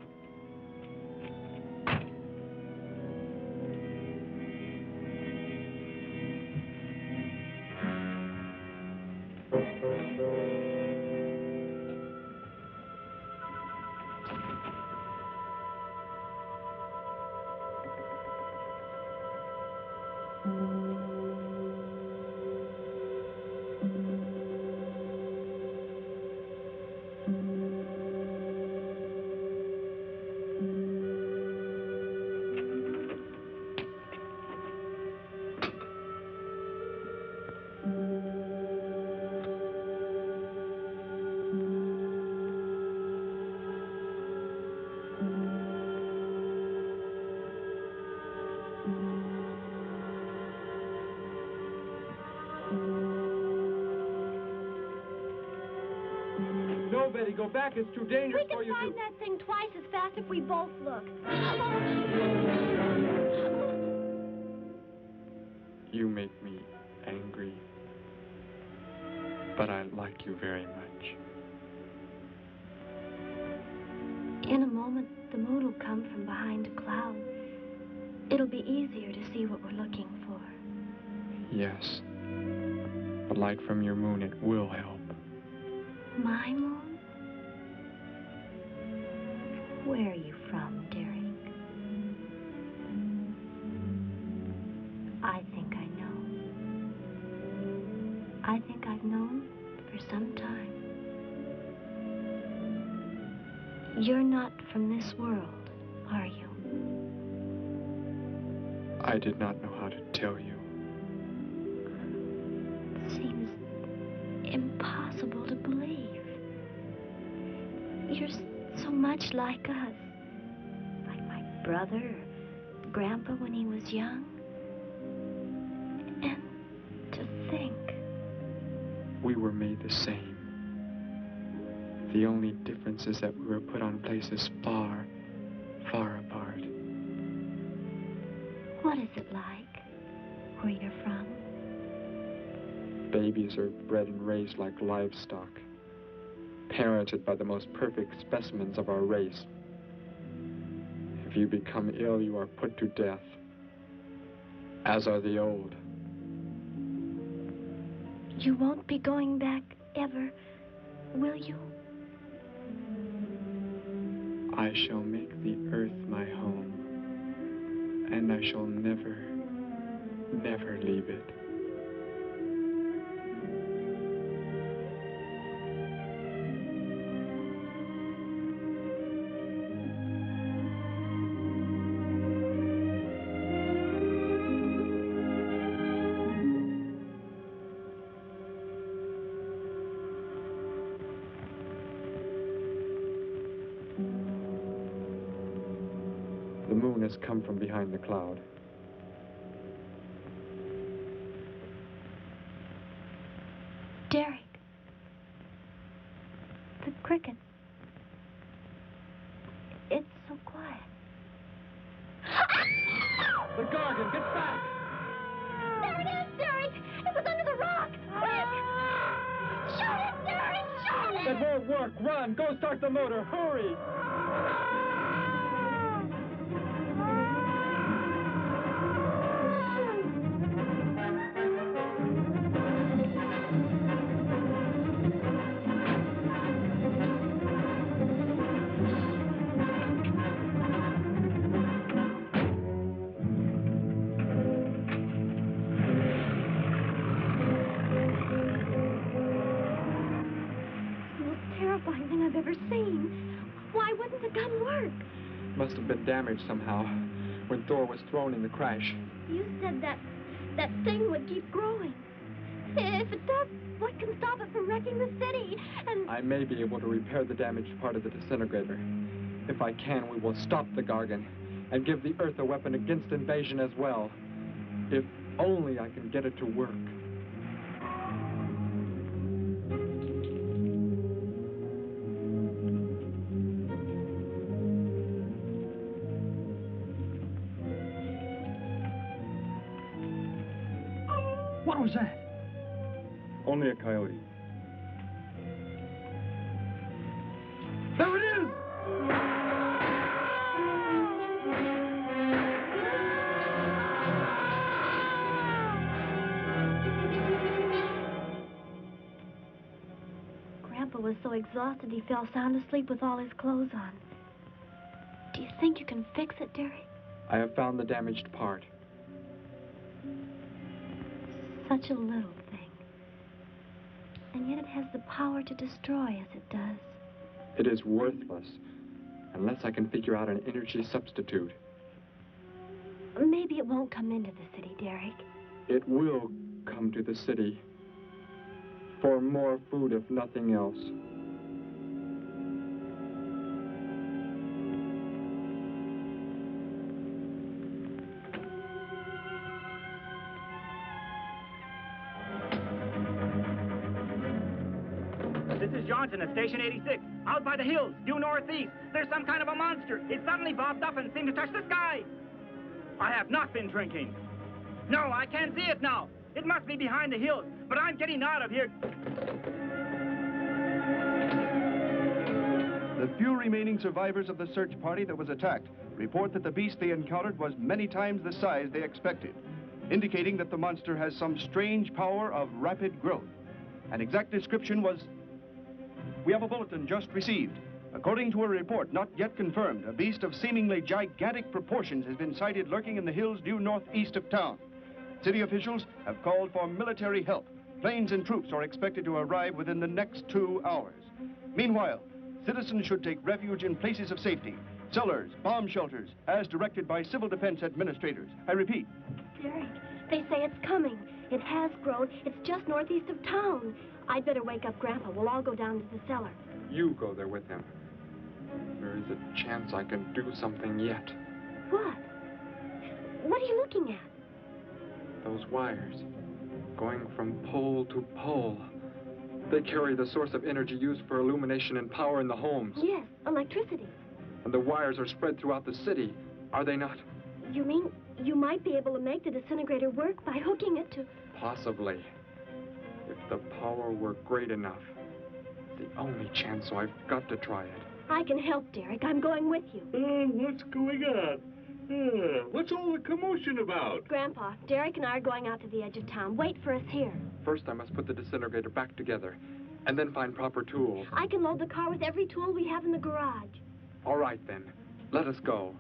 Betty, go back. It's too dangerous for you We can find that thing twice as fast if we both look. You make me angry, but I like you very much. In a moment, the moon will come from behind a cloud. It'll be easier to see what we're looking for. Yes. The light from your moon, it will help. My moon? Where are you from, Derek? I think I know. I think I've known for some time. You're not from this world, are you? I did not know how to tell you. It seems impossible to believe. You're so much like us. Like my brother or Grandpa when he was young. And to think. We were made the same. The only difference is that we were put on places far, far apart. What is it like where you're from? Babies are bred and raised like livestock, parented by the most perfect specimens of our race. If you become ill, you are put to death, as are the old. You won't be going back ever, will you? I shall make the earth my home, and I shall never, never leave it. The moon has come from behind the cloud. Derek. The cricket. It's so quiet. The Gargan, get back! There it is, Derek! It was under the rock! Quick! Shut it, Derek! Shut it! That won't work. Run! Go start the motor! Hurry! Must have been damaged somehow when Thor was thrown in the crash. You said that thing would keep growing. If it does, what can stop it from wrecking the city? And I may be able to repair the damaged part of the disintegrator. If I can, we will stop the Gargan. and give the Earth a weapon against invasion as well. If only I can get it to work. What was that? Only a coyote. There it is! Grandpa was so exhausted he fell sound asleep with all his clothes on. Do you think you can fix it, Derek? I have found the damaged part. Such a little thing. And yet it has the power to destroy as it does. It is worthless unless I can figure out an energy substitute. Maybe it won't come into the city, Derek. It will come to the city for more food, if nothing else. This is Johnson at Station 86. Out by the hills, due northeast. There's some kind of a monster. It suddenly bobbed up and seemed to touch the sky. I have not been drinking. No, I can't see it now. It must be behind the hills, but I'm getting out of here. The few remaining survivors of the search party that was attacked report that the beast they encountered was many times the size they expected, indicating that the monster has some strange power of rapid growth. An exact description was... We have a bulletin just received. According to a report not yet confirmed, a beast of seemingly gigantic proportions has been sighted lurking in the hills due northeast of town. City officials have called for military help. Planes and troops are expected to arrive within the next 2 hours. Meanwhile, citizens should take refuge in places of safety, cellars, bomb shelters, as directed by civil defense administrators. I repeat. Derek, they say it's coming. It has grown. It's just northeast of town. I'd better wake up Grandpa. We'll all go down to the cellar. You go there with him. There is a chance I can do something yet. What? What are you looking at? Those wires, going from pole to pole. They carry the source of energy used for illumination and power in the homes. Yes, electricity. And the wires are spread throughout the city, are they not? You mean you might be able to make the disintegrator work by hooking it to... Possibly. If the power were great enough. It's the only chance, so I've got to try it. I can help, Derek. I'm going with you. What's going on? What's all the commotion about? Grandpa, Derek and I are going out to the edge of town. Wait for us here. First, I must put the disintegrator back together, and then find proper tools. I can load the car with every tool we have in the garage. All right, then. Let us go.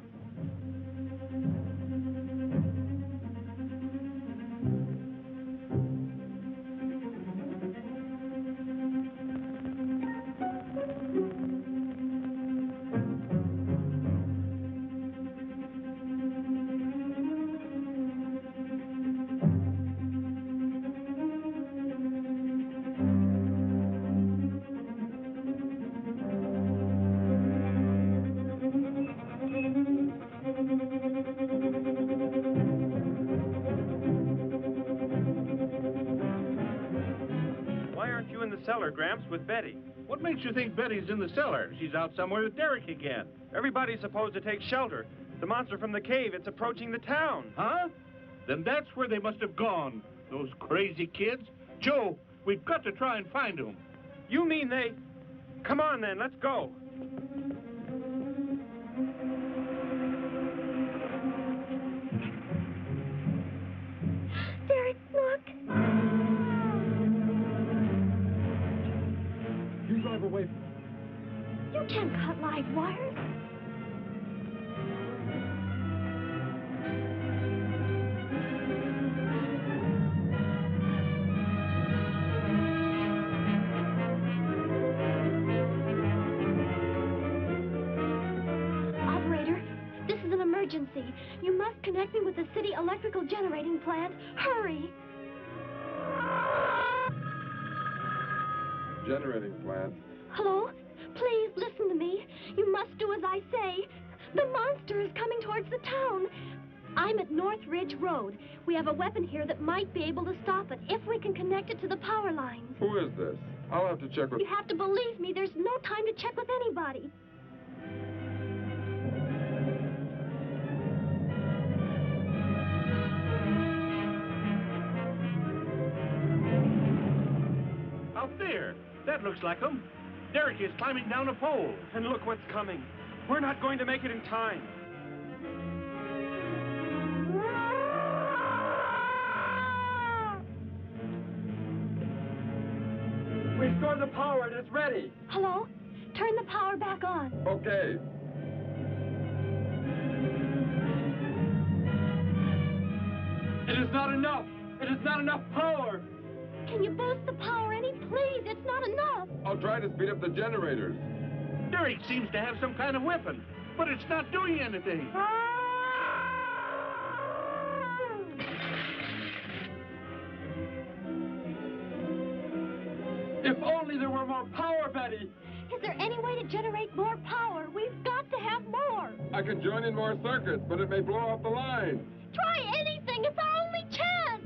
Gramps, with Betty. What makes you think Betty's in the cellar? She's out somewhere with Derek again. Everybody's supposed to take shelter. The monster from the cave, it's approaching the town. Huh? Then that's where they must have gone. Those crazy kids. Joe, we've got to try and find them. You mean they... Come on, then, let's go. Derek, look. Drive away from me. You can't cut live wires. Operator, this is an emergency. You must connect me with the city electrical generating plant. Hurry! Generating plant. Hello? Please listen to me. You must do as I say. The monster is coming towards the town. I'm at North Ridge Road. We have a weapon here that might be able to stop it if we can connect it to the power lines. Who is this? I'll have to check with... You have to believe me. There's no time to check with anybody. Out there. That looks like him. Derek is climbing down a pole. And look what's coming. We're not going to make it in time. Restore the power. It is ready. Hello? Turn the power back on. Okay. It is not enough. It is not enough power. Can you boost the power any, please? It's not enough. I'll try to speed up the generators. Derek seems to have some kind of weapon, but it's not doing anything. If only there were more power, Betty. Is there any way to generate more power? We've got to have more. I can join in more circuits, but it may blow off the line. Try anything. It's our only chance.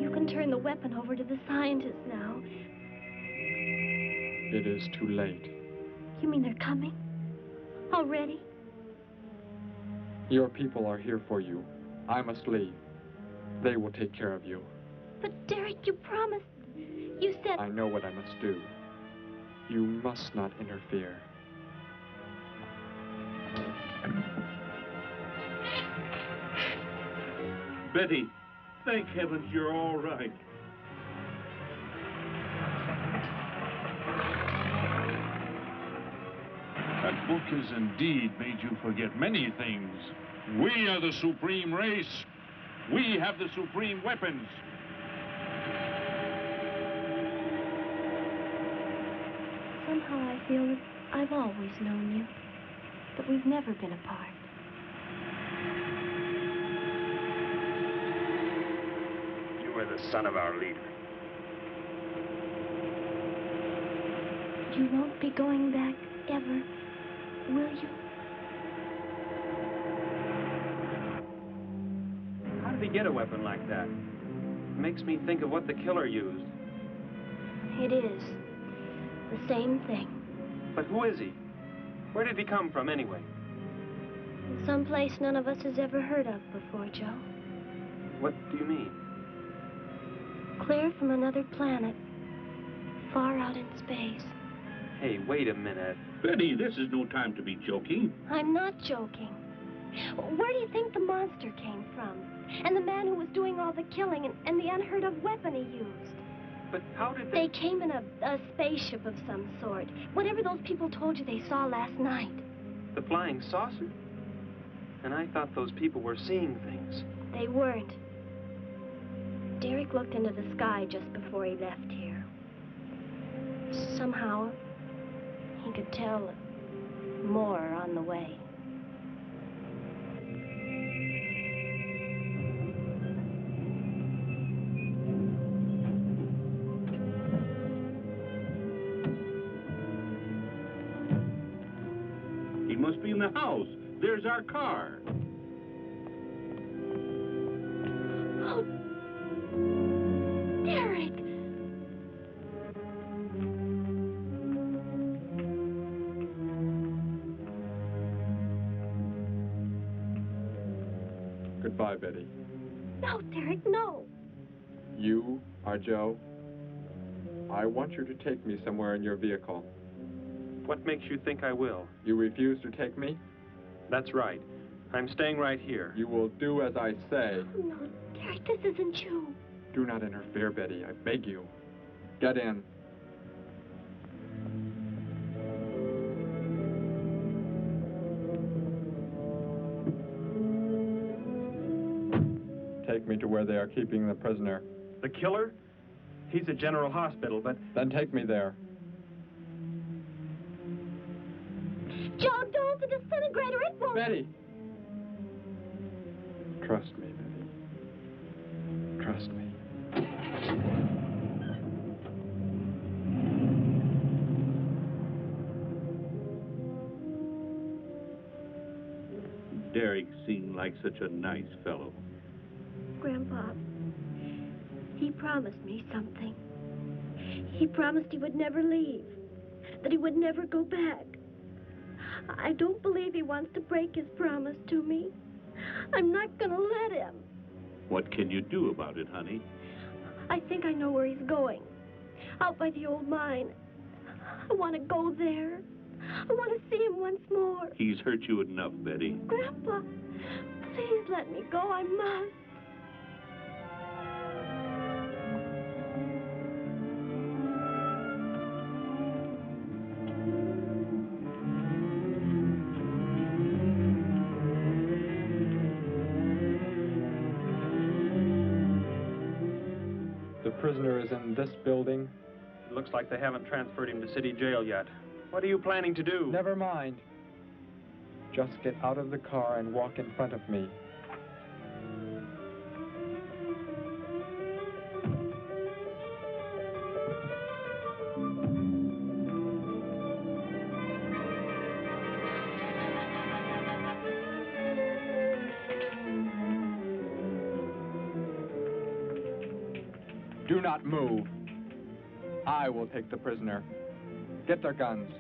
You can turn the weapon over to the scientists now. It is too late. You mean they're coming? Already? Your people are here for you. I must leave. They will take care of you. But Derek, you promised. You said... I know what I must do. You must not interfere. Betty, thank heavens you're all right. That book has indeed made you forget many things. We are the supreme race. We have the supreme weapons. Somehow I feel that I've always known you. But we've never been apart. You were the son of our leader. You won't be going back ever, will you? How did he get a weapon like that? It makes me think of what the killer used. It is. The same thing. But who is he? Where did he come from, anyway? Someplace none of us has ever heard of before, Joe. What do you mean? Clear from another planet. Far out in space. Hey, wait a minute. Betty, this is no time to be joking. I'm not joking. Where do you think the monster came from? And the man who was doing all the killing and the unheard of weapon he used? But how did they... They came in a spaceship of some sort. Whatever those people told you they saw last night. The flying saucer? And I thought those people were seeing things. They weren't. Derek looked into the sky just before he left here. Somehow, he could tell more on the way. He must be in the house. There's our car. Oh, Derek! Goodbye, Betty. No, Derek, no. You are Joe. I want you to take me somewhere in your vehicle. What makes you think I will? You refuse to take me? That's right. I'm staying right here. You will do as I say. Oh, no, Derek, this isn't you. Do not interfere, Betty. I beg you. Get in. take me to where they are keeping the prisoner. The killer? He's at General Hospital, but... Then take me there. Joe, don't! The disintegrator, it won't... Betty! Trust me, Betty. Trust me. Derek seemed like such a nice fellow. Grandpa, he promised me something. He promised he would never leave, that he would never go back. I don't believe he wants to break his promise to me. I'm not gonna let him. What can you do about it, honey? I think I know where he's going. Out by the old mine. I want to go there. I want to see him once more. He's hurt you enough, Betty. Grandpa, please let me go. I must. The prisoner is in this building. It looks like they haven't transferred him to city jail yet. What are you planning to do? Never mind. Just get out of the car and walk in front of me. Do not move. I will take the prisoner. Get their guns.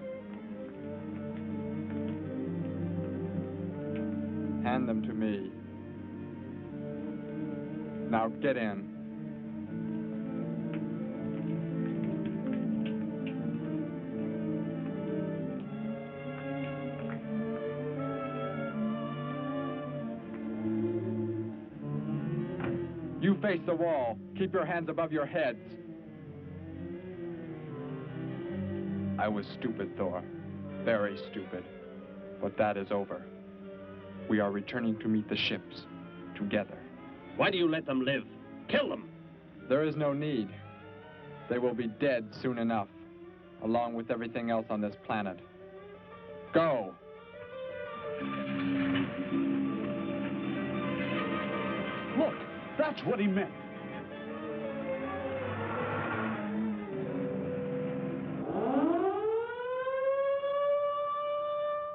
Hand them to me. Now get in. You face the wall. Keep your hands above your heads. I was stupid, Thor. Very stupid. But that is over. We are returning to meet the ships. Together. Why do you let them live? Kill them! There is no need. They will be dead soon enough, along with everything else on this planet. Go! Look, that's what he meant.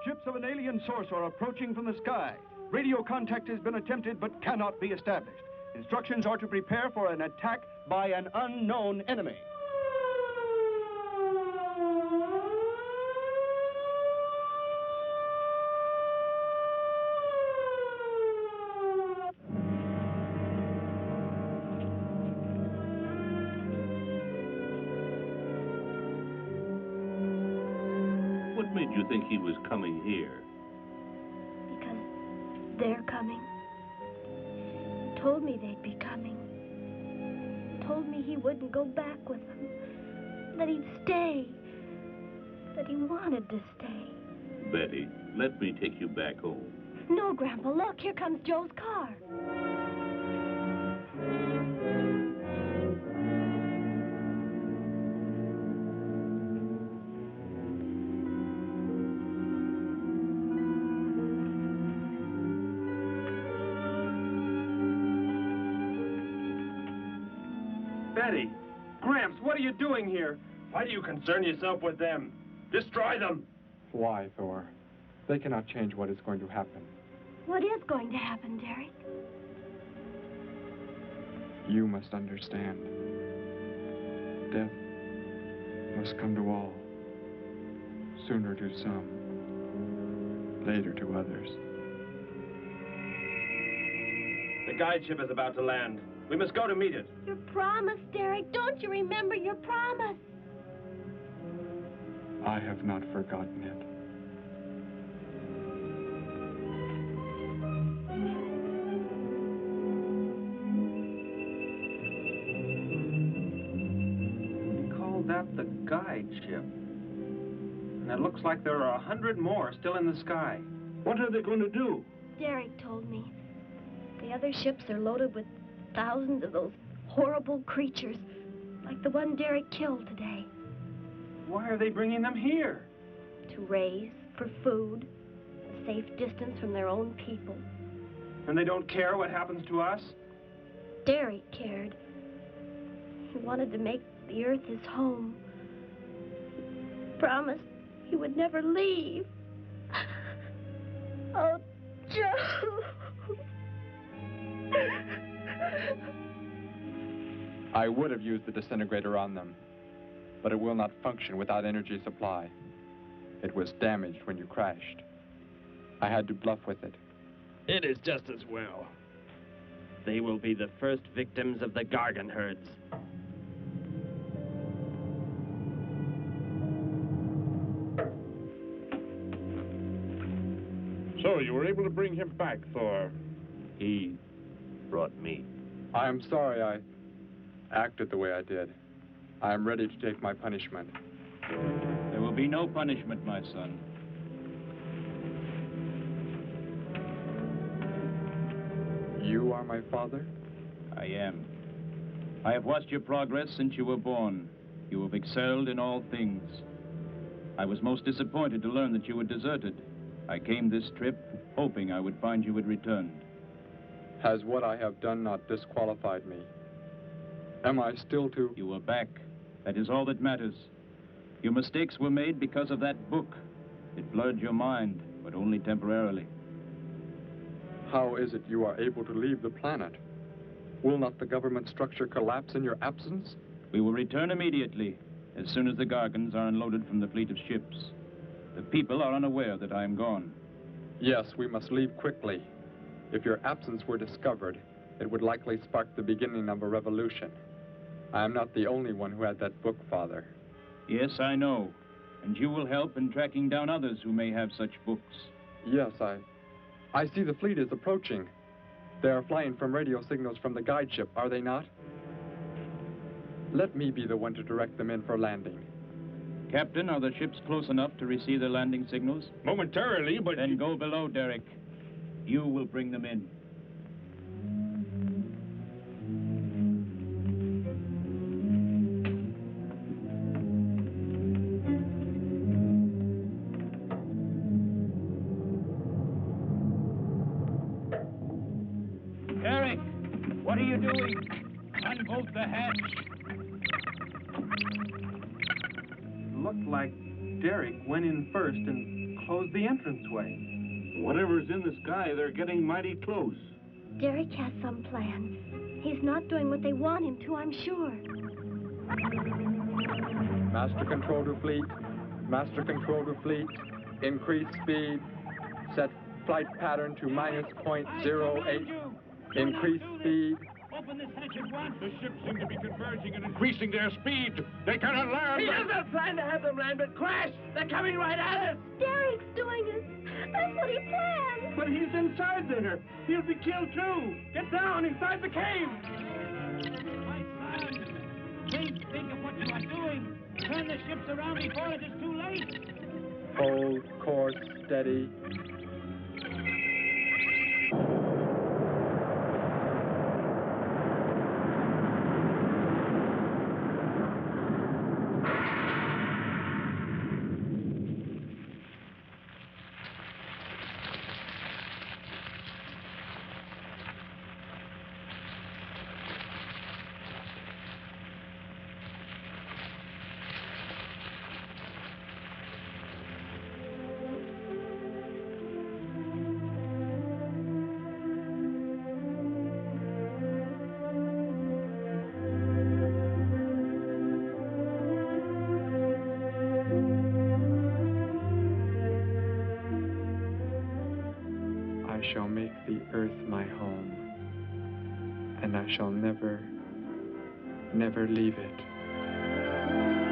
Ships of an alien source are approaching from the sky. Radio contact has been attempted but cannot be established. Instructions are to prepare for an attack by an unknown enemy. What made you think he was coming here? Because they're coming. Told me they'd be coming. Told me he wouldn't go back with them. That he'd stay. That he wanted to stay. Betty, let me take you back home. No, Grandpa, look, here comes Joe's car. Betty! Gramps, what are you doing here? Why do you concern yourself with them? Destroy them! Why, Thor? They cannot change what is going to happen. What is going to happen, Derek? You must understand. Death must come to all. Sooner to some, later to others. The guide ship is about to land. We must go to meet it. Your promise, Derek. Don't you remember your promise? I have not forgotten it. We call that the guide ship. And it looks like there are 100 more still in the sky. What are they going to do? Derek told me. The other ships are loaded with thousands of those horrible creatures, like the one Derek killed today. Why are they bringing them here? To raise, for food, a safe distance from their own people. And they don't care what happens to us? Derek cared. He wanted to make the earth his home. He promised he would never leave. Oh, Joe. I would have used the disintegrator on them, but it will not function without energy supply. It was damaged when you crashed. I had to bluff with it. It is just as well. They will be the first victims of the Gargan herds. So you were able to bring him back, Thor. He brought me. I am sorry I acted the way I did. I am ready to take my punishment. There will be no punishment, my son. You are my father? I am. I have watched your progress since you were born. You have excelled in all things. I was most disappointed to learn that you had deserted. I came this trip hoping I would find you had returned. Has what I have done not disqualified me? Am I still to... You were back. That is all that matters. Your mistakes were made because of that book. It blurred your mind, but only temporarily. How is it you are able to leave the planet? Will not the government structure collapse in your absence? We will return immediately, as soon as the Gargans are unloaded from the fleet of ships. The people are unaware that I am gone. Yes, we must leave quickly. If your absence were discovered, it would likely spark the beginning of a revolution. I am not the only one who had that book, Father. Yes, I know. And you will help in tracking down others who may have such books. Yes, I see the fleet is approaching. They are flying from radio signals from the guide ship, are they not? Let me be the one to direct them in for landing. Captain, are the ships close enough to receive their landing signals? Momentarily, but... Then go below, Derek. You will bring them in. Derek, what are you doing? Unbolt the hatch. Looked like Derek went in first and closed the entranceway. Whatever's in the sky, they're getting mighty close. Derek has some plan. He's not doing what they want him to, I'm sure. Master control to fleet. Master control to fleet. Increase speed. Set flight pattern to -.08. Increase speed. Open this hatch at once. The ships seem to be converging and increasing their speed. They cannot land. He doesn't plan to have them land, but crash! They're coming right at us! Derek's doing it. That's what he planned. But he's inside there. He'll be killed too. Get down inside the cave. My son, think of what you are doing. Turn the ships around before it is too late. Hold course steady. I shall make the earth my home, and I shall never, never leave it.